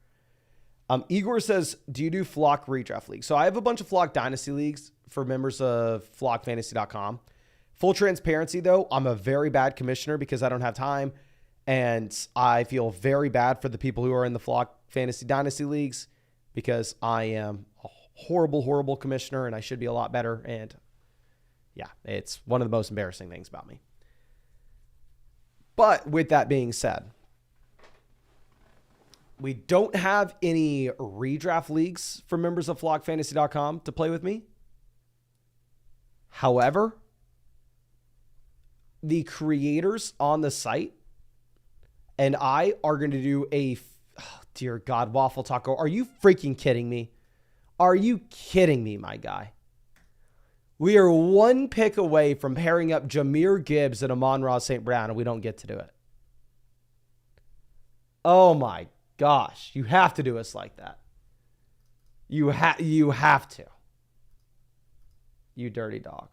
Igor says, do you do flock redraft leagues? So I have a bunch of flock dynasty leagues for members of flockfantasy.com. Full transparency, though, I'm a very bad commissioner because I don't have time. And I feel very bad for the people who are in the Flock Fantasy Dynasty Leagues because I am a horrible, horrible commissioner and I should be a lot better. And yeah, it's one of the most embarrassing things about me. But with that being said, we don't have any redraft leagues for members of flockfantasy.com to play with me. However, the creators on the site and I are going to do dear God, Waffle Taco, are you freaking kidding me? Are you kidding me, my guy? We are one pick away from pairing up Jahmyr Gibbs and Amon-Ra St. Brown, and we don't get to do it. Oh, my gosh. You have to do us like that. You have to. You dirty dog.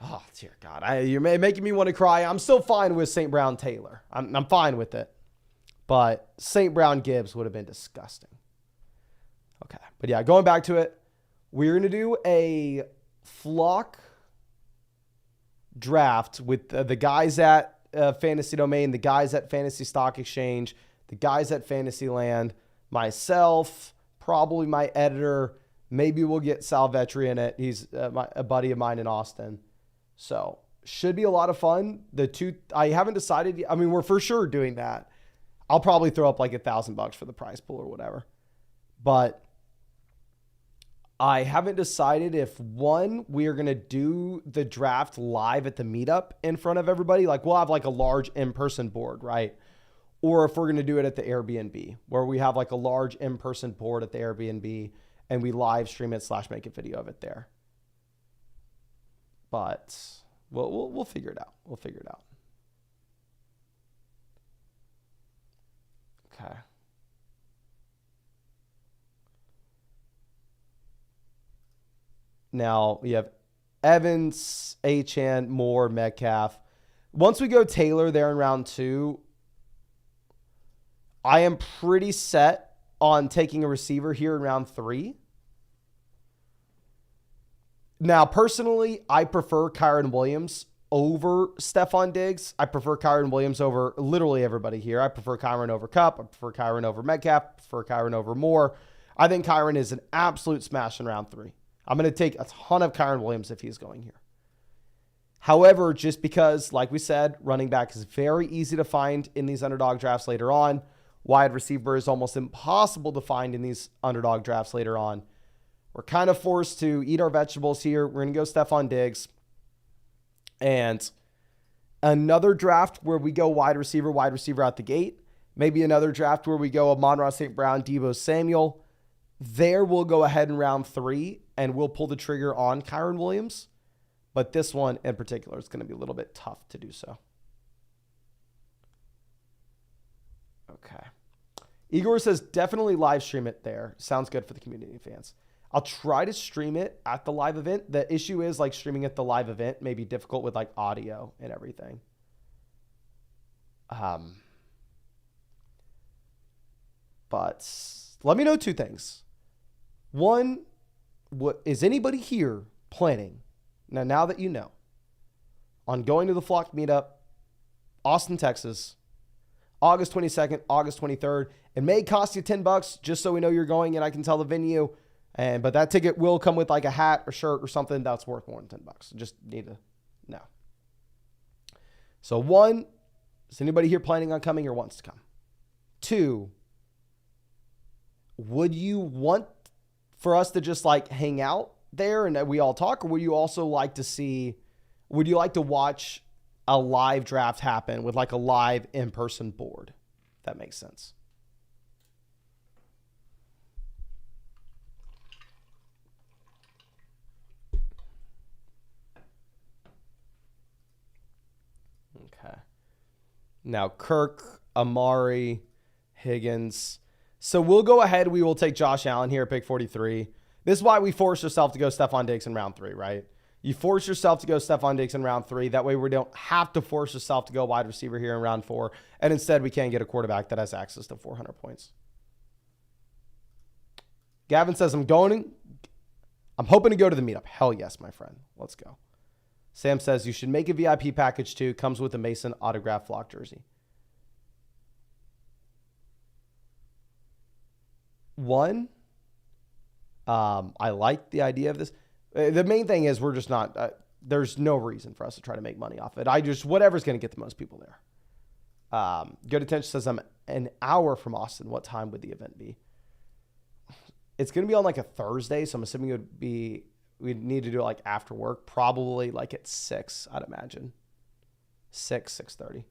Oh, dear God. You're making me want to cry. I'm still fine with St. Brown Taylor. I'm fine with it. But St. Brown Gibbs would have been disgusting. Okay. But yeah, going back to it, we're going to do a flock draft with the guys at Fantasy Domain, the guys at Fantasy Stock Exchange, the guys at Fantasyland, myself, probably my editor. Maybe we'll get Sal Vetri in it. He's a buddy of mine in Austin. So should be a lot of fun. I haven't decided yet. I mean, we're for sure doing that. I'll probably throw up like $1,000 for the prize pool or whatever. But I haven't decided if, one, we are going to do the draft live at the meetup in front of everybody. Like we'll have like a large in-person board, right? Or if we're going to do it at the Airbnb, where we have like a large in-person board at the Airbnb and we live stream it / make a video of it there. But we'll figure it out. We'll figure it out. Okay. Now we have Evans, Achane, Moore, Metcalf. Once we go Taylor there in round 2, I am pretty set on taking a receiver here in round 3. Now, personally, I prefer Kyren Williams over Stephon Diggs. I prefer Kyren Williams over literally everybody here. I prefer Kyren over Kupp. I prefer Kyren over Metcalf. I prefer Kyren over Moore. I think Kyren is an absolute smash in round 3. I'm going to take a ton of Kyren Williams if he's going here. However, just because, like we said, running back is very easy to find in these underdog drafts later on. Wide receiver is almost impossible to find in these underdog drafts later on. We're kind of forced to eat our vegetables here. We're going to go Stephon Diggs. And another draft where we go wide receiver out the gate. Maybe another draft where we go Amon-Ra St. Brown, Deebo Samuel. There we'll go ahead in round 3 and we'll pull the trigger on Kyren Williams. But this one in particular is going to be a little bit tough to do so. Okay. Igor says definitely live stream it there. Sounds good for the community fans. I'll try to stream it at the live event. The issue is like streaming at the live event may be difficult with like audio and everything. But let me know 2 things. One, what is anybody here planning, now that you know, on going to the Flock Meetup, Austin, Texas, August 22nd, August 23rd. It may cost you $10 just so we know you're going and I can tell the venue. But that ticket will come with like a hat or shirt or something that's worth more than $10. Just need to know. So 1, is anybody here planning on coming or wants to come? 2, would you want for us to just like hang out there and we all talk, or would you also like to watch a live draft happen with like a live in-person board? If that makes sense. Okay. Now, Kirk, Amari, Higgins. So we'll go ahead. We will take Josh Allen here at pick 43. This is why we force yourself to go Stephon Diggs in round 3, right? You force yourself to go Stephon Diggs in round 3. That way we don't have to force yourself to go wide receiver here in round 4. And instead we can get a quarterback that has access to 400 points. Gavin says, I'm hoping to go to the meetup. Hell yes, my friend. Let's go. Sam says, you should make a VIP package too. Comes with a Mason autographed flock jersey. 1, I like the idea of this. The main thing is we're just not, there's no reason for us to try to make money off it. Whatever's going to get the most people there. Good Attention says, I'm an hour from Austin. What time would the event be? It's going to be on like a Thursday, so I'm assuming we'd need to do it like after work, probably like at 6, I'd imagine. 6:30.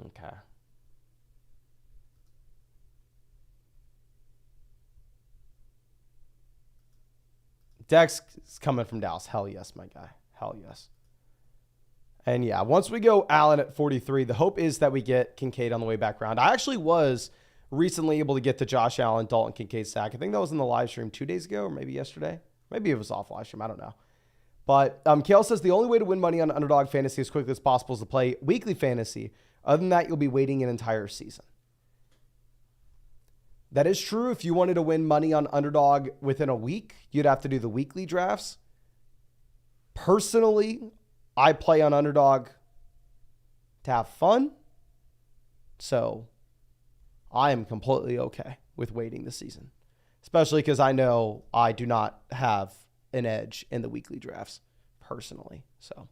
Okay. Dex is coming from Dallas. Hell yes, my guy. Hell yes. And yeah, once we go Allen at 43, the hope is that we get Kincaid on the way back around. I actually was recently able to get the Josh Allen, Dalton Kincaid stack. I think that was in the live stream 2 days ago or maybe yesterday. Maybe it was off live stream. I don't know. But Kale says the only way to win money on Underdog Fantasy as quickly as possible is to play weekly fantasy. Other than that, you'll be waiting an entire season. That is true. If you wanted to win money on Underdog within a week, you'd have to do the weekly drafts. Personally, I play on Underdog to have fun. So I am completely okay with waiting the season, especially because I know I do not have an edge in the weekly drafts personally. So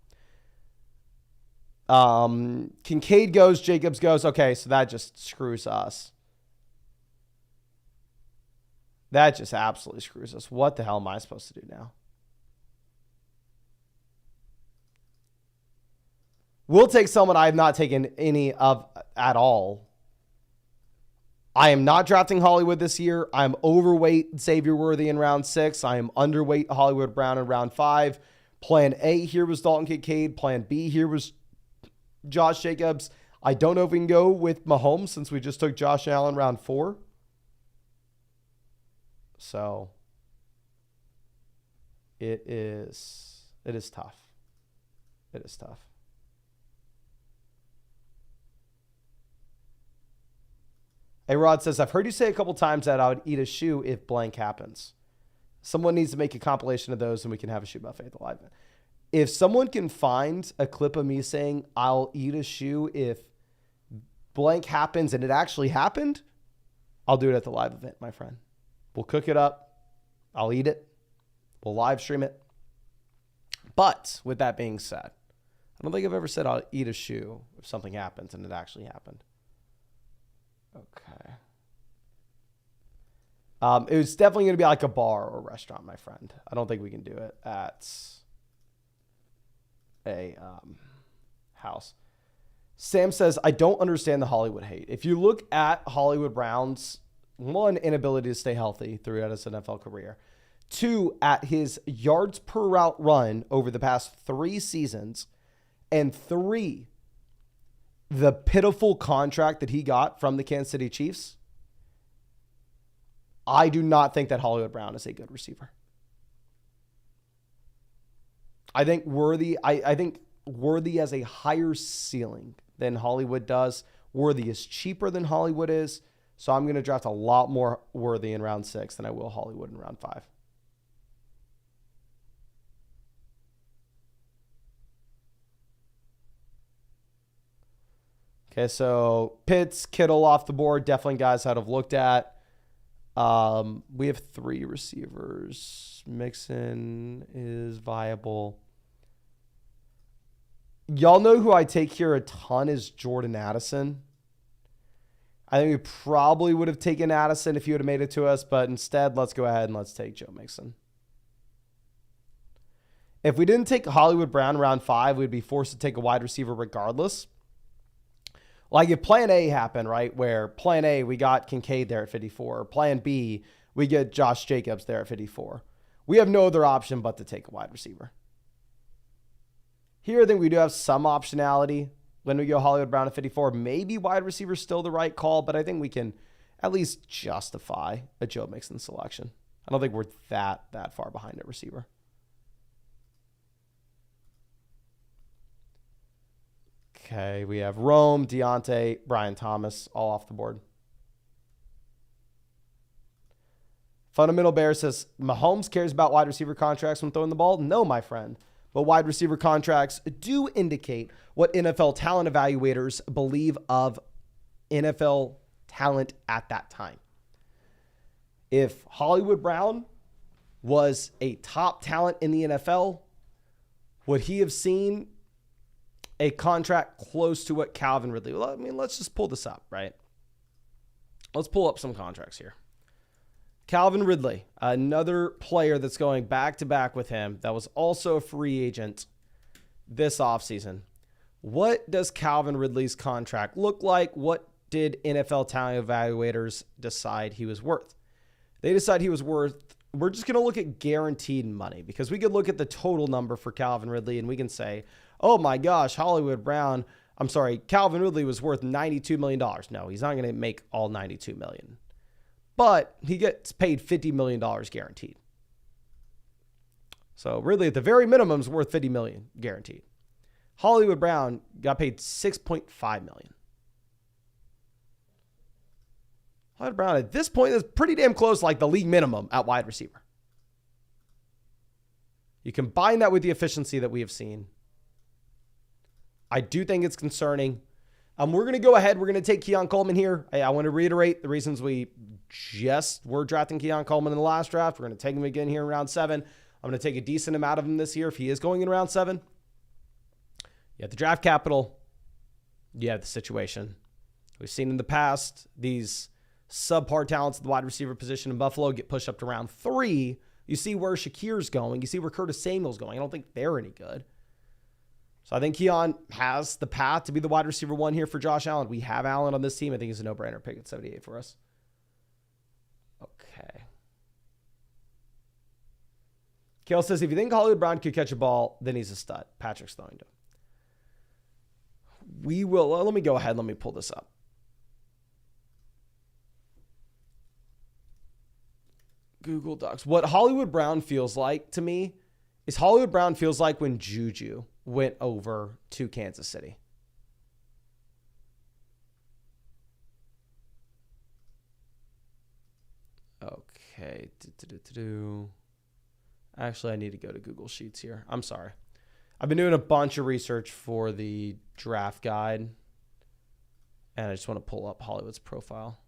Kincaid goes, Jacobs goes. Okay, so that just screws us. That just absolutely screws us. What the hell am I supposed to do now? We'll take someone I have not taken any of at all. I am not drafting Hollywood this year. I'm overweight Xavier Worthy in round 6. I am underweight Hollywood Brown in round 5. Plan A here was Dalton Kincaid. Plan B here was Josh Jacobs. I don't know if we can go with Mahomes since we just took Josh Allen round 4. So it is tough. It is tough. A-Rod says, I've heard you say a couple times that I would eat a shoe if blank happens. Someone needs to make a compilation of those and we can have a shoe buffet at the live event. If someone can find a clip of me saying I'll eat a shoe if blank happens and it actually happened, I'll do it at the live event, my friend. We'll cook it up. I'll eat it. We'll live stream it. But with that being said, I don't think I've ever said I'll eat a shoe if something happens and it actually happened. Okay. It was definitely going to be like a bar or restaurant, my friend. I don't think we can do it at a house. Sam says, I don't understand the Hollywood hate. If you look at Hollywood Brown's, 1, inability to stay healthy throughout his NFL career. 2, at his yards per route run over the past 3 seasons. And 3, the pitiful contract that he got from the Kansas City Chiefs. I do not think that Hollywood Brown is a good receiver. I think Worthy has a higher ceiling than Hollywood does. Worthy is cheaper than Hollywood is. So I'm going to draft a lot more Worthy in round 6 than I will Hollywood in round 5. Okay, so Pitts, Kittle off the board. Definitely guys I'd have looked at. We have 3 receivers. Mixon is viable. Y'all know who I take here a ton is Jordan Addison. I think we probably would have taken Addison if you would have made it to us, but instead, let's go ahead and let's take Joe Mixon. If we didn't take Hollywood Brown round 5, we'd be forced to take a wide receiver regardless. Like if plan A happened, right, where plan A, we got Kincaid there at 54. Plan B, we get Josh Jacobs there at 54. We have no other option but to take a wide receiver. Here, I think we do have some optionality. When we go Hollywood Brown at 54, maybe wide receiver is still the right call, but I think we can at least justify a Joe Mixon selection. I don't think we're that far behind at receiver. Okay, we have Rome, Deontay, Brian Thomas, all off the board. Fundamental Bear says, Mahomes cares about wide receiver contracts when throwing the ball? No, my friend. But wide receiver contracts do indicate what NFL talent evaluators believe of NFL talent at that time. If Hollywood Brown was a top talent in the NFL, would he have seen a contract close to what Calvin Ridley? Well, I mean, let's just pull this up, right? Let's pull up some contracts here. Calvin Ridley, another player that's going back-to-back with him that was also a free agent this offseason. What does Calvin Ridley's contract look like? What did NFL talent evaluators decide he was worth? They decided he was worth we're just going to look at guaranteed money because we could look at the total number for Calvin Ridley and we can say, oh my gosh, Calvin Ridley was worth $92 million. No, he's not going to make all $92 million. But he gets paid $50 million guaranteed. So Ridley at the very minimum is worth $50 million guaranteed. Hollywood Brown got paid $6.5 million. Hollywood Brown at this point is pretty damn close, like the league minimum at wide receiver. You combine that with the efficiency that we have seen. I do think it's concerning. We're going to go ahead. We're going to take Keon Coleman here. I want to reiterate the reasons we just were drafting Keon Coleman in the last draft. We're going to take him again here in round 7. I'm going to take a decent amount of him this year if he is going in round 7. You have the draft capital. You have the situation. We've seen in the past these subpar talents at the wide receiver position in Buffalo get pushed up to round 3. You see where Shakir's going. You see where Curtis Samuel's going. I don't think they're any good. So I think Keon has the path to be the wide receiver 1 here for Josh Allen. We have Allen on this team. I think he's a no-brainer pick at 78 for us. Okay. Kale says, if you think Hollywood Brown could catch a ball, then he's a stud. Patrick's throwing to him. We will, let me go ahead. Let me pull this up. Google Docs. What Hollywood Brown feels like to me is Hollywood Brown feels like when Juju went over to Kansas City. Okay. Actually, I need to go to Google Sheets here. I'm sorry. I've been doing a bunch of research for the draft guide, and I just want to pull up Hollywood's profile.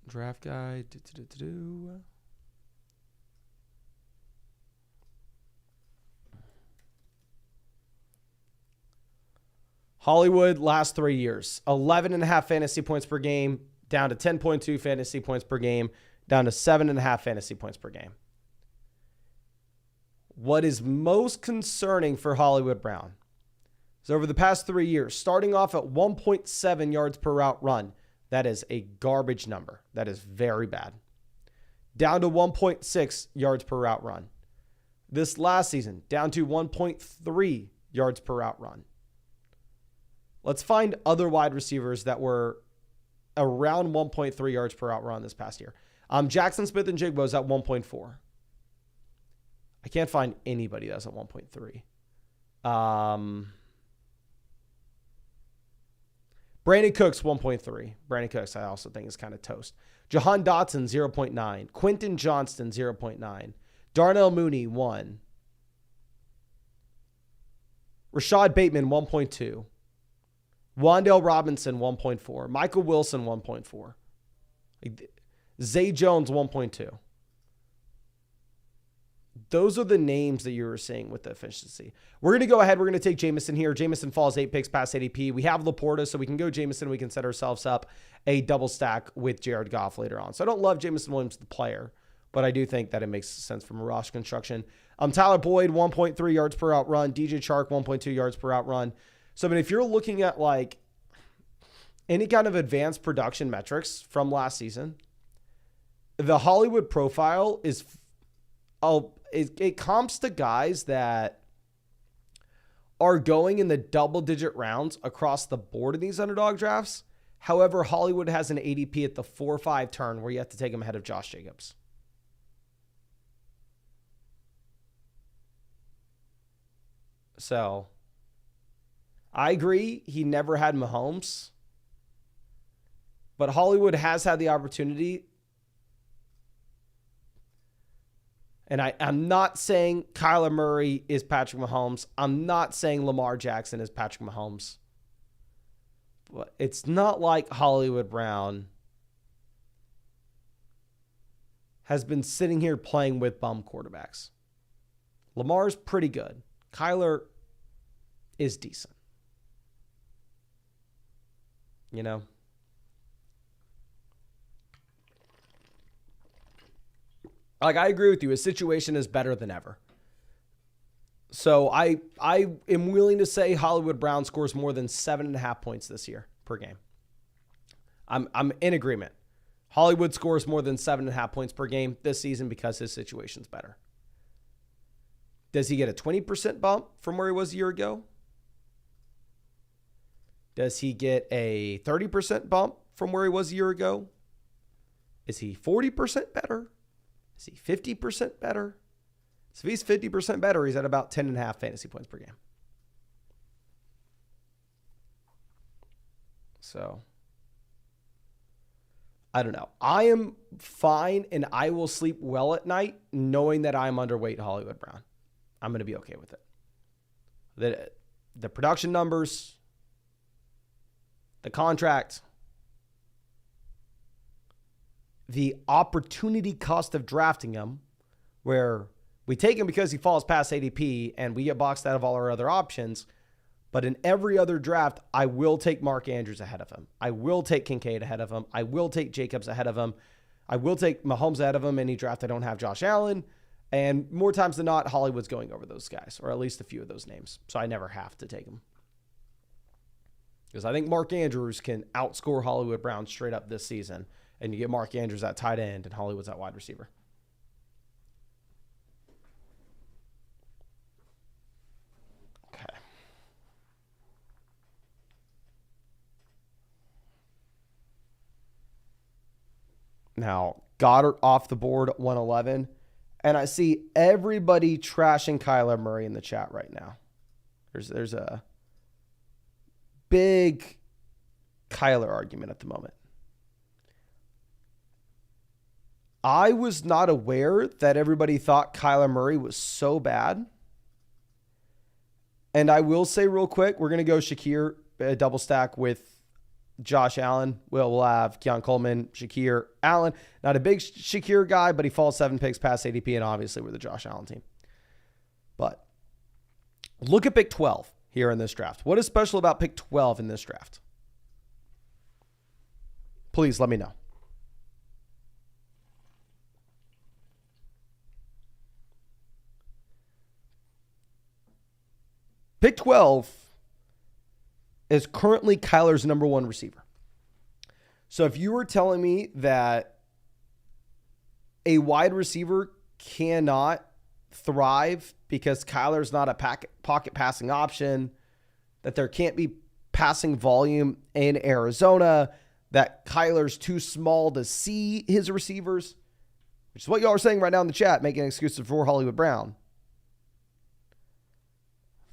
Draft guide. Hollywood last 3 years, 11.5 fantasy points per game, down to 10.2 fantasy points per game, down to 7.5 fantasy points per game. What is most concerning for Hollywood Brown is over the past 3 years, starting off at 1.7 yards per route run, that is a garbage number. That is very bad. Down to 1.6 yards per route run. This last season, down to 1.3 yards per route run. Let's find other wide receivers that were around 1.3 yards per route run this past year. Jackson Smith and Jigba is at 1.4. I can't find anybody that's at 1.3. Brandon Cooks, 1.3. Brandon Cooks, I also think, is kind of toast. Jahan Dotson, 0.9. Quentin Johnston, 0.9. Darnell Mooney, 1. Rashad Bateman, 1.2. Wan'Dale Robinson, 1.4. Michael Wilson, 1.4. Zay Jones, 1.2. Those are the names that you were seeing with the efficiency. We're going to go ahead. We're going to take Jameson here. Jameson falls 8 picks past ADP. We have Laporta, so we can go Jameson. We can set ourselves up a double stack with Jared Goff later on. So I don't love Jameson Williams, the player, but I do think that it makes sense from a roster construction. Tyler Boyd, 1.3 yards per out run. DJ Chark, 1.2 yards per out run. So, I mean, if you're looking at like any kind of advanced production metrics from last season, the Hollywood profile is, it comps to guys that are going in the double-digit rounds across the board in these underdog drafts. However, Hollywood has an ADP at the 4-5 turn where you have to take him ahead of Josh Jacobs. So, I agree he never had Mahomes, but Hollywood has had the opportunity. And I'm not saying Kyler Murray is Patrick Mahomes. I'm not saying Lamar Jackson is Patrick Mahomes. But it's not like Hollywood Brown has been sitting here playing with bum quarterbacks. Lamar's pretty good. Kyler is decent. You know? Like, I agree with you. His situation is better than ever. So I am willing to say Hollywood Brown scores more than 7.5 points this year per game. I'm in agreement. Hollywood scores more than 7.5 points per game this season because his situation's better. Does he get a 20% bump from where he was a year ago? Does he get a 30% bump from where he was a year ago? Is he 40% better? Is he 50% better? So if he's 50% better, he's at about 10.5 fantasy points per game. So, I don't know. I am fine, and I will sleep well at night knowing that I'm underweight Hollywood Brown. I'm going to be okay with it. The production numbers, the contract, the opportunity cost of drafting him, where we take him because he falls past ADP and we get boxed out of all our other options. But in every other draft, I will take Mark Andrews ahead of him. I will take Kincaid ahead of him. I will take Jacobs ahead of him. I will take Mahomes ahead of him. Any draft I don't have Josh Allen. And more times than not, Hollywood's going over those guys, or at least a few of those names. So I never have to take them. Because I think Mark Andrews can outscore Hollywood Brown straight up this season. And you get Mark Andrews at tight end and Hollywood's at wide receiver. Okay. Now, Goddard off the board at 111. And I see everybody trashing Kyler Murray in the chat right now. There's a big Kyler argument at the moment. I was not aware that everybody thought Kyler Murray was so bad. And I will say real quick, we're going to go Shakir, double stack with Josh Allen. We'll have Keon Coleman, Shakir, Allen. Not a big Shakir guy, but he falls 7 picks past ADP, and obviously we're the Josh Allen team. But look at pick 12 here in this draft. What is special about pick 12 in this draft? Please let me know. Pick 12 is currently Kyler's number one receiver. So if you were telling me that a wide receiver cannot thrive because Kyler's not a pocket passing option, that there can't be passing volume in Arizona, that Kyler's too small to see his receivers, which is what y'all are saying right now in the chat, making excuses for Hollywood Brown.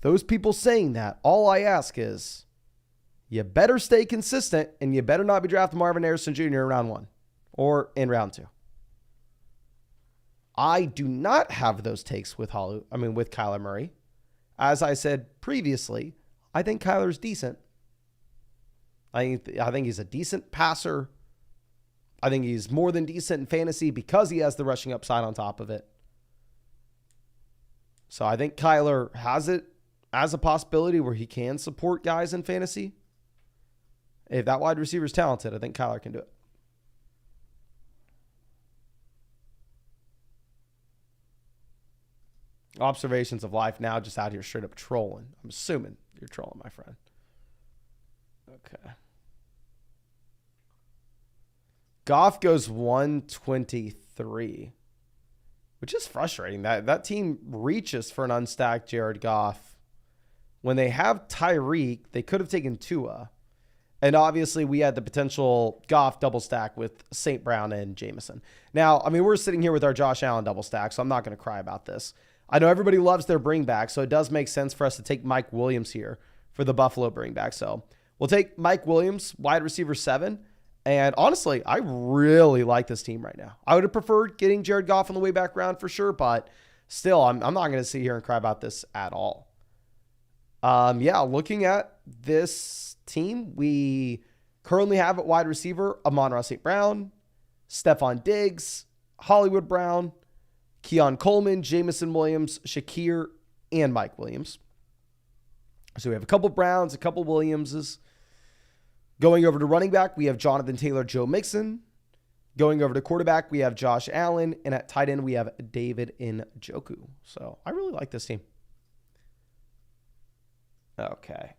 Those people saying that, all I ask is, you better stay consistent and you better not be drafting Marvin Harrison Jr. in round 1 or in round 2. I do not have those takes with Kyler Murray. As I said previously, I think Kyler's decent. I think he's a decent passer. I think he's more than decent in fantasy because he has the rushing upside on top of it. So I think Kyler has it as a possibility where he can support guys in fantasy. If that wide receiver is talented, I think Kyler can do it. Observations of life now, just out here straight up trolling. I'm assuming you're trolling, my friend. Okay. Goff goes 123, which is frustrating. That team reaches for an unstacked Jared Goff. When they have Tyreek, they could have taken Tua. And obviously, we had the potential Goff double stack with St. Brown and Jameson. Now, we're sitting here with our Josh Allen double stack, so I'm not going to cry about this. I know everybody loves their bring back, so it does make sense for us to take Mike Williams here for the Buffalo bring back. So we'll take Mike Williams, wide receiver 7. And honestly, I really like this team right now. I would have preferred getting Jared Goff on the way back round for sure, but still, I'm not going to sit here and cry about this at all. Looking at this team, we currently have at wide receiver Amon-Ra St. Brown, Stephon Diggs, Hollywood Brown, Keon Coleman, Jameson Williams, Shakir, and Mike Williams. So we have a couple Browns, a couple Williamses. Going over to running back, we have Jonathan Taylor, Joe Mixon. Going over to quarterback, we have Josh Allen. And at tight end, we have David Njoku. So I really like this team. Okay.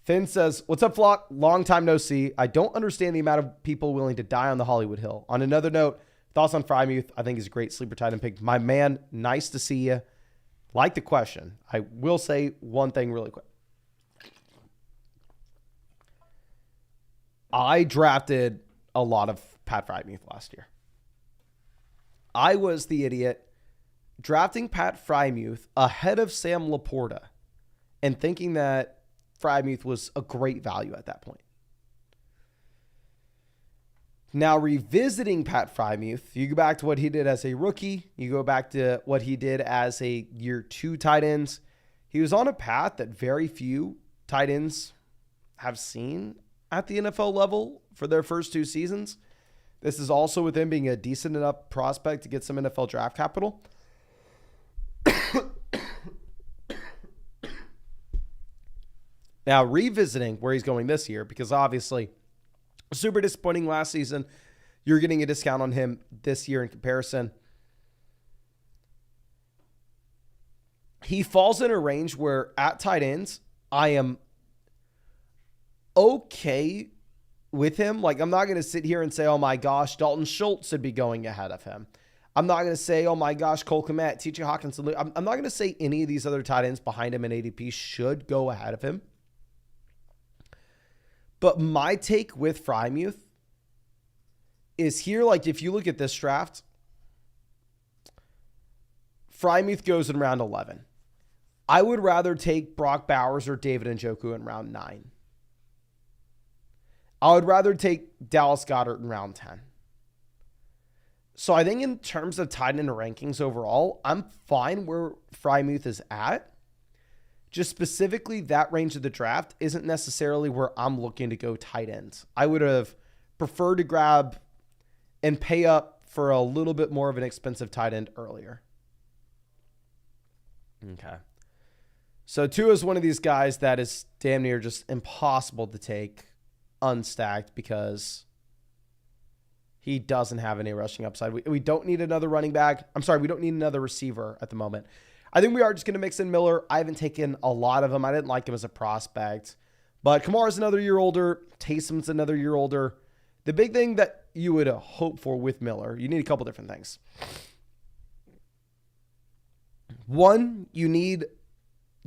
Finn says, what's up, Flock? Long time no see. I don't understand the amount of people willing to die on the Hollywood Hill. On another note, thoughts on Frymuth? I think he's a great sleeper tight end pick. My man, nice to see you. Like the question. I will say one thing really quick. I drafted a lot of Pat Frymuth last year. I was the idiot drafting Pat Frymuth ahead of Sam Laporta and thinking that Frymuth was a great value at that point. Now, revisiting Pat Frymuth, you go back to what he did as a rookie. You go back to what he did as a year 2 tight ends. He was on a path that very few tight ends have seen at the NFL level for their first 2 seasons. This is also with him being a decent enough prospect to get some NFL draft capital. Now, revisiting where he's going this year, because obviously super disappointing last season. You're getting a discount on him this year in comparison. He falls in a range where at tight ends, I am okay with him. Like, I'm not going to sit here and say, oh my gosh, Dalton Schultz should be going ahead of him. I'm not going to say, oh my gosh, Cole Kmet, T.J. Hawkinson. I'm not going to say any of these other tight ends behind him in ADP should go ahead of him. But my take with Frymuth is here, like, if you look at this draft, Frymuth goes in round 11. I would rather take Brock Bowers or David Njoku in round 9. I would rather take Dallas Goedert in round 10. So I think in terms of tight end rankings overall, I'm fine where Frymuth is at. Just specifically that range of the draft isn't necessarily where I'm looking to go tight ends. I would have preferred to grab and pay up for a little bit more of an expensive tight end earlier. Okay. So Tua is one of these guys that is damn near just impossible to take unstacked because he doesn't have any rushing upside. We don't need another running back. I'm sorry, we don't need another receiver at the moment. I think we are just going to mix in Miller. I haven't taken a lot of him. I didn't like him as a prospect. But Kamara's another year older. Taysom's another year older. The big thing that you would hope for with Miller, you need a couple different things. One, you need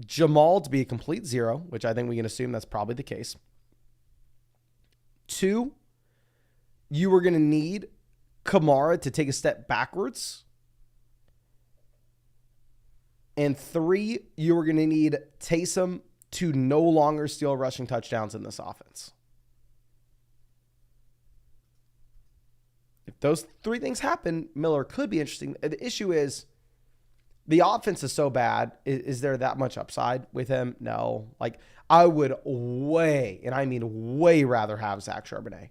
Jamal to be a complete zero, which I think we can assume that's probably the case. Two, you were going to need Kamara to take a step backwards. And 3, you were going to need Taysom to no longer steal rushing touchdowns in this offense. If those 3 things happen, Miller could be interesting. The issue is the offense is so bad. Is there that much upside with him? No. Like, I would way, and I mean way rather have Zach Charbonnet.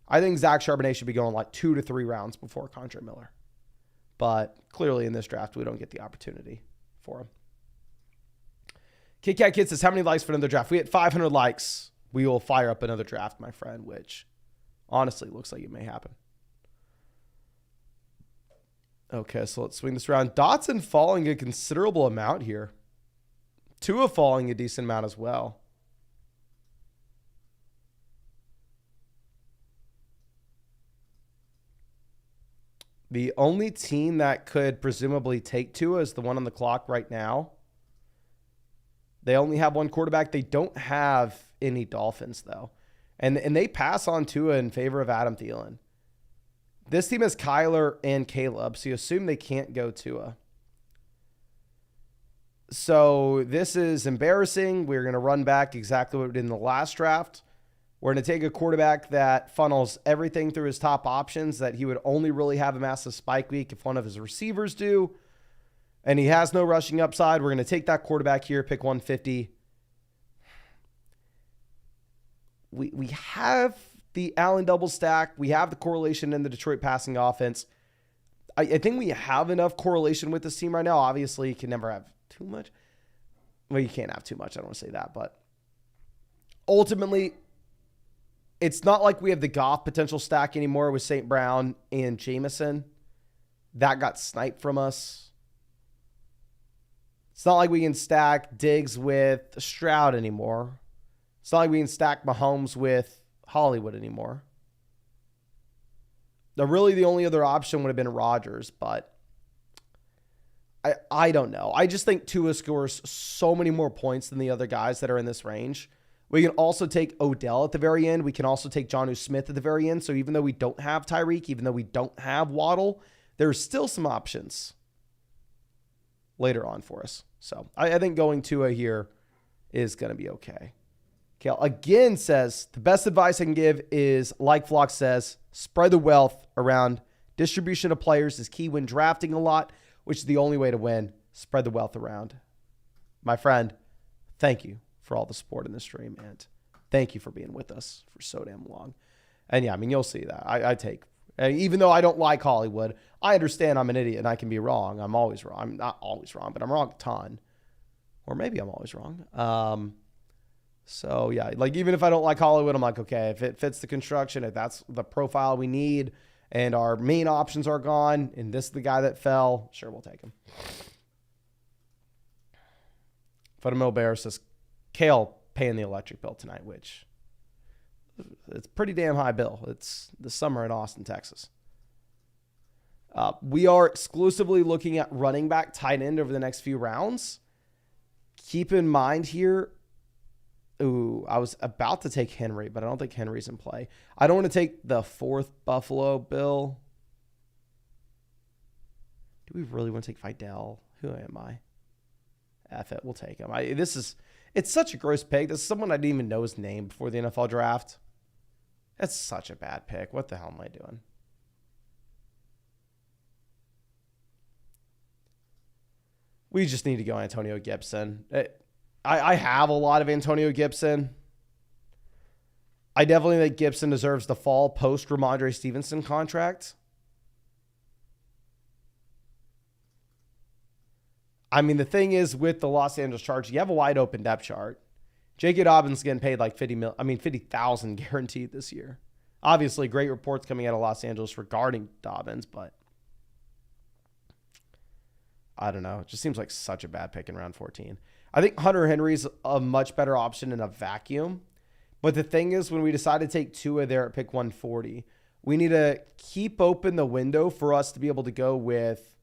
I think Zach Charbonnet should be going like 2 to 3 rounds before Condre Miller. But clearly in this draft, we don't get the opportunity for him. Kit Kat Kid says, how many likes for another draft? We hit 500 likes. We will fire up another draft, my friend, which honestly looks like it may happen. Okay, so let's swing this around. Dotson falling a considerable amount here. Tua falling a decent amount as well. The only team that could presumably take Tua is the one on the clock right now. They only have one quarterback. They don't have any Dolphins, though. And they pass on Tua in favor of Adam Thielen. This team has Kyler and Caleb, so you assume they can't go Tua. So this is embarrassing. We're going to run back exactly what we did in the last draft. We're going to take a quarterback that funnels everything through his top options, that he would only really have a massive spike week if one of his receivers do. And he has no rushing upside. We're going to take that quarterback here, pick 150. We have the Allen double stack. We have the correlation in the Detroit passing offense. I think we have enough correlation with this team right now. Obviously, you can never have too much. Well, you can't have too much. I don't want to say that. But ultimately, it's not like we have the Goff potential stack anymore with St. Brown and Jameson. That got sniped from us. It's not like we can stack Diggs with Stroud anymore. It's not like we can stack Mahomes with Hollywood anymore. Really, the only other option would have been Rodgers, but I don't know. I just think Tua scores so many more points than the other guys that are in this range. We can also take Odell at the very end. We can also take Jonnu Smith at the very end. So even though we don't have Tyreek, even though we don't have Waddle, there's still some options later on for us. So I think going Tua here is going to be okay. Kale again says, the best advice I can give is, like Flock says, spread the wealth around. Distribution of players is key when drafting a lot, which is the only way to win. Spread the wealth around. My friend, thank you for all the support in this stream, and thank you for being with us for so damn long. And yeah, I mean, you'll see that. I take, even though I don't like Hollywood, I understand I'm an idiot and I can be wrong. I'm always wrong. I'm not always wrong, but I'm wrong a ton. Or maybe I'm always wrong. So yeah, like even if I don't like Hollywood, I'm like, okay, if it fits the construction, if that's the profile we need, and our main options are gone, and this is the guy that fell, sure, we'll take him. Fundamental Bear says, Kale paying the electric bill tonight, which it's a pretty damn high bill. It's the summer in Austin, Texas. We are exclusively looking at running back, tight end over the next few rounds. Keep in mind here, I was about to take Henry, but I don't think Henry's in play. I don't want to take the 4th Buffalo Bill. Do we really want to take Vidal? Who am I? F it, we'll take him. It's such a gross pick. This is someone I didn't even know his name before the NFL draft. That's such a bad pick. What the hell am I doing? We just need to go Antonio Gibson. I have a lot of Antonio Gibson. I definitely think Gibson deserves the fall post Ramondre Stevenson contract. I mean, the thing is with the Los Angeles Chargers, you have a wide open depth chart. J.K. Dobbins getting paid like 50,000 guaranteed this year. Obviously, great reports coming out of Los Angeles regarding Dobbins, but I don't know. It just seems like such a bad pick in round 14. I think Hunter Henry's a much better option in a vacuum. But the thing is, when we decide to take Tua there at pick 140, we need to keep open the window for us to be able to go with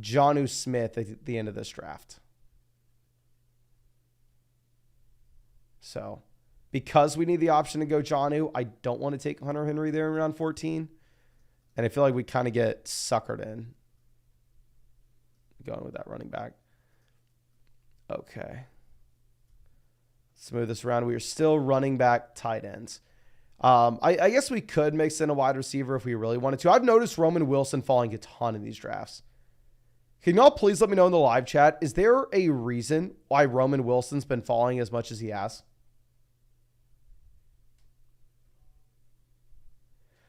Jonnu Smith at the end of this draft. So, because we need the option to go Jonnu, I don't want to take Hunter Henry there in round 14. And I feel like we kind of get suckered in going with that running back. Okay. Smooth this around. We are still running back tight ends. I guess we could mix in a wide receiver if we really wanted to. I've noticed Roman Wilson falling a ton in these drafts. Can y'all please let me know in the live chat, is there a reason why Roman Wilson's been falling as much as he has?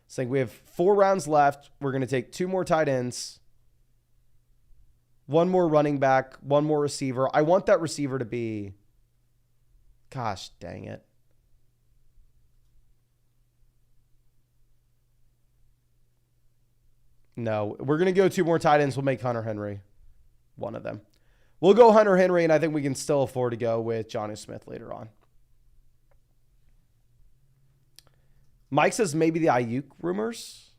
So we have 4 rounds left. We're going to take 2 more tight ends, 1 more running back, 1 more receiver. I want that receiver to be, gosh dang it. No, we're going to go 2 more tight ends. We'll make Hunter Henry one of them. We'll go Hunter Henry, and I think we can still afford to go with Jonnu Smith later on. Mike says maybe the Ayuk rumors.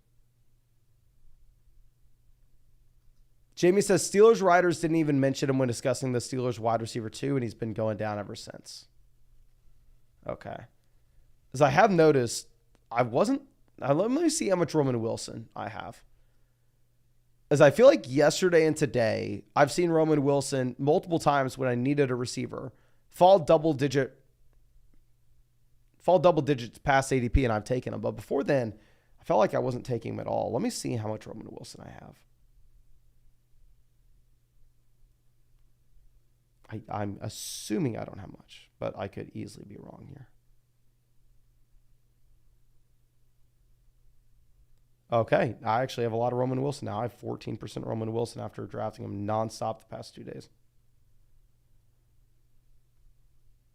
Jamie says Steelers writers didn't even mention him when discussing the Steelers wide receiver 2, and he's been going down ever since. Okay. As I have noticed, let me see how much Roman Wilson I have. As I feel like yesterday and today, I've seen Roman Wilson multiple times when I needed a receiver fall double digits past ADP, and I've taken him. But before then, I felt like I wasn't taking him at all. Let me see how much Roman Wilson I have. I'm assuming I don't have much, but I could easily be wrong here. Okay, I actually have a lot of Roman Wilson now. I have 14% Roman Wilson after drafting him nonstop the past 2 days.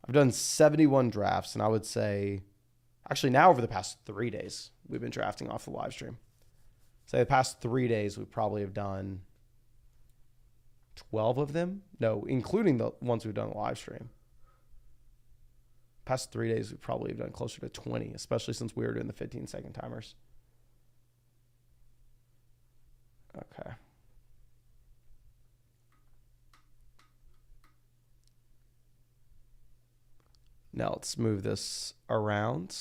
I've done 71 drafts, and I would say, actually now over the past 3 days, we've been drafting off the live stream. Say the past 3 days, we probably have done 12 of them. No, including the ones we've done live stream. Past 3 days, we probably have done closer to 20, especially since we were doing the 15-second timers. Okay. Now let's move this around.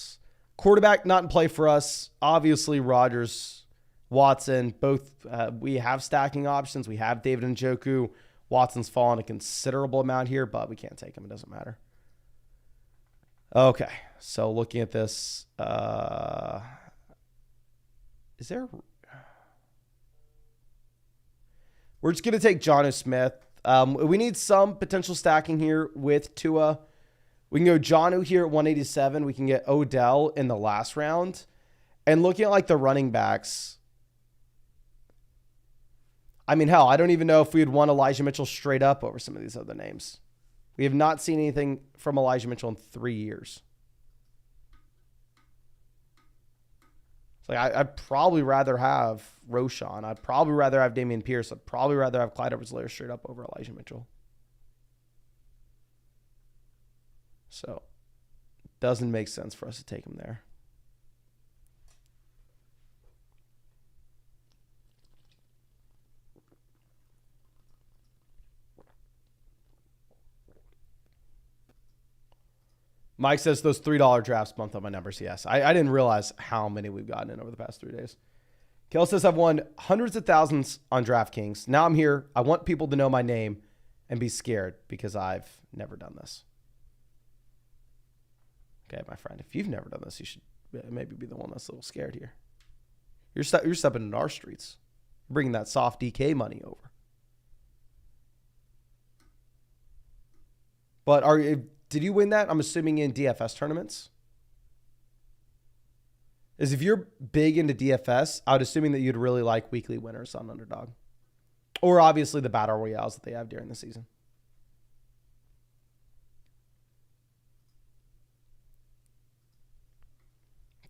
Quarterback not in play for us. Obviously, Rodgers, Watson, both we have stacking options. We have David Njoku. Watson's fallen a considerable amount here, but we can't take him. It doesn't matter. Okay, so looking at this, is there... We're just going to take Jonnu Smith. We need some potential stacking here with Tua. We can go Jonnu here at 187. We can get Odell in the last round. And looking at like the running backs, I mean, hell, I don't even know if we would want Elijah Mitchell straight up over some of these other names. We have not seen anything from Elijah Mitchell in 3 years. It's like I'd probably rather have Roschon. I'd probably rather have Dameon Pierce. I'd probably rather have Clyde Edwards-Helaire straight up over Elijah Mitchell. So, it doesn't make sense for us to take him there. Mike says those $3 drafts bumped up my numbers. Yes, I didn't realize how many we've gotten in over the past 3 days. Kel says I've won hundreds of thousands on DraftKings. Now I'm here. I want people to know my name and be scared because I've never done this. Okay, my friend, if you've never done this, you should maybe be the one that's a little scared here. You're stepping into our streets. You're bringing that soft DK money over. But did you win that? I'm assuming in DFS tournaments. If you're big into DFS, I would assuming that you'd really like weekly winners on Underdog. Or obviously the battle royales that they have during the season.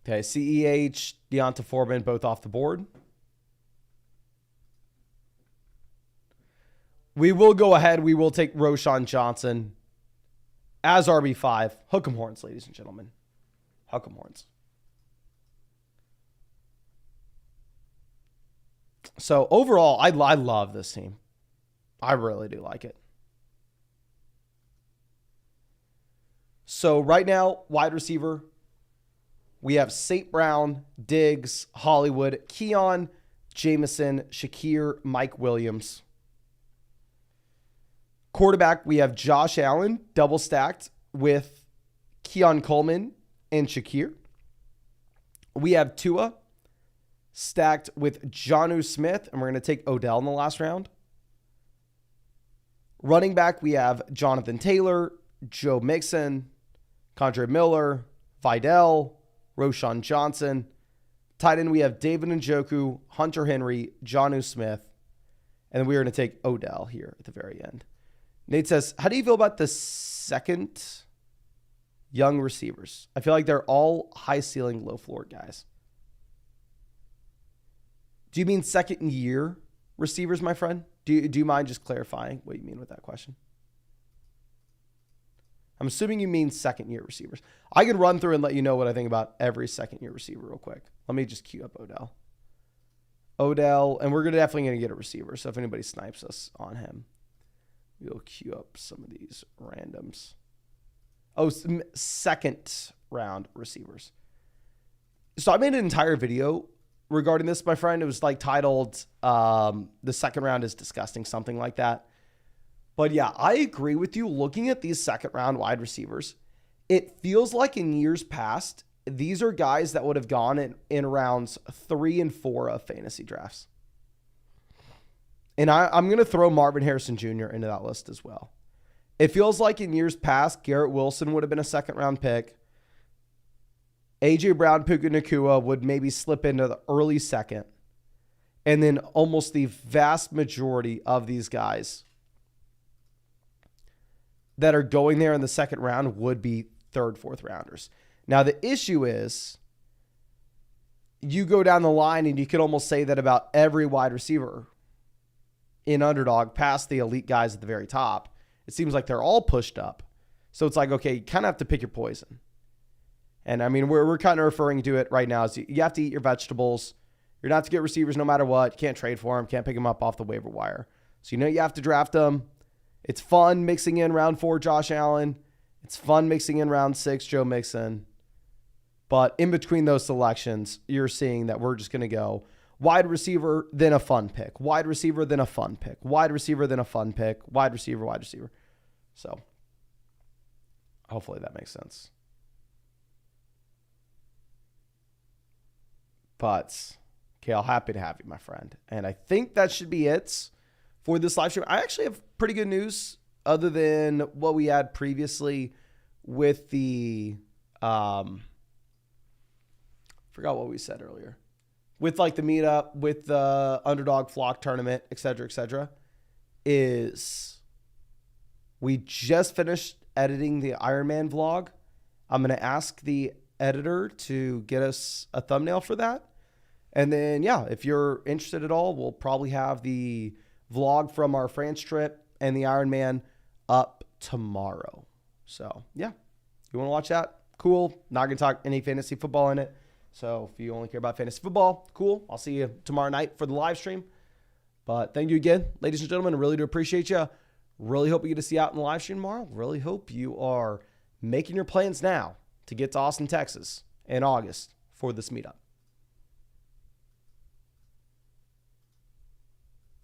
Okay, CEH, Deonta Foreman, both off the board. We will go ahead. We will take Roschon Johnson as RB5. Hook 'em horns, ladies and gentlemen. Hook 'em horns. So overall, I love this team. I really do like it. So right now, wide receiver, we have St. Brown, Diggs, Hollywood, Keon, Jameson, Shakir, Mike Williams. Quarterback, we have Josh Allen, double stacked with Keon Coleman and Shakir. We have Tua stacked with Jonnu Smith, and we're going to take Odell in the last round. Running back, we have Jonathan Taylor, Joe Mixon, Condre Miller, Vidal, Roschon Johnson. Tight end, we have David Njoku, Hunter Henry, Jonnu Smith, and then we're going to take Odell here at the very end. Nate says, how do you feel about the second young receivers? I feel like they're all high ceiling, low floor guys. Do you mean second year receivers, my friend? Do you mind just clarifying what you mean with that question? I'm assuming you mean second year receivers. I can run through and let you know what I think about every second year receiver real quick. Let me just queue up Odell, and we're definitely going to get a receiver. So if anybody snipes us on him, we'll queue up some of these randoms. Oh, second round receivers. So I made an entire video regarding this, my friend. It was like titled, the second round is disgusting, something like that. But yeah, I agree with you. Looking at these second round wide receivers, it feels like in years past, these are guys that would have gone in rounds 3 and 4 of fantasy drafts. And I'm going to throw Marvin Harrison Jr. into that list as well. It feels like in years past, Garrett Wilson would have been a second round pick. A.J. Brown, Puka Nacua would maybe slip into the early second. And then almost the vast majority of these guys that are going there in the second round would be third, fourth rounders. Now, the issue is you go down the line and you could almost say that about every wide receiver in Underdog past the elite guys at the very top. It seems like they're all pushed up So it's like, okay, you kind of have to pick your poison. And I mean, we're kind of referring to it right now as you have to eat your vegetables. You're not to get receivers no matter what. You can't trade for them. Can't pick them up off the waiver wire. So you have to draft them. It's fun mixing in round 4 Josh Allen. It's fun mixing in round 6 Joe Mixon. But in between those selections, you're seeing that we're just going to go wide receiver, then a fun pick. Wide receiver, then a fun pick. Wide receiver, then a fun pick. Wide receiver, wide receiver. So hopefully that makes sense. But, Kale, happy to have you, my friend. And I think that should be it for this live stream. I actually have pretty good news other than what we had previously with the, forgot what we said earlier. With like the meetup, with the Underdog Flock tournament, et cetera, is we just finished editing the Iron Man vlog. I'm going to ask the editor to get us a thumbnail for that. And then, yeah, if you're interested at all, we'll probably have the vlog from our France trip and the Iron Man up tomorrow. So, yeah, you want to watch that? Cool. Not going to talk any fantasy football in it. So if you only care about fantasy football, cool. I'll see you tomorrow night for the live stream. But thank you again, ladies and gentlemen. I really do appreciate you. Really hope you get to see you out in the live stream tomorrow. Really hope you are making your plans now to get to Austin, Texas in August for this meetup.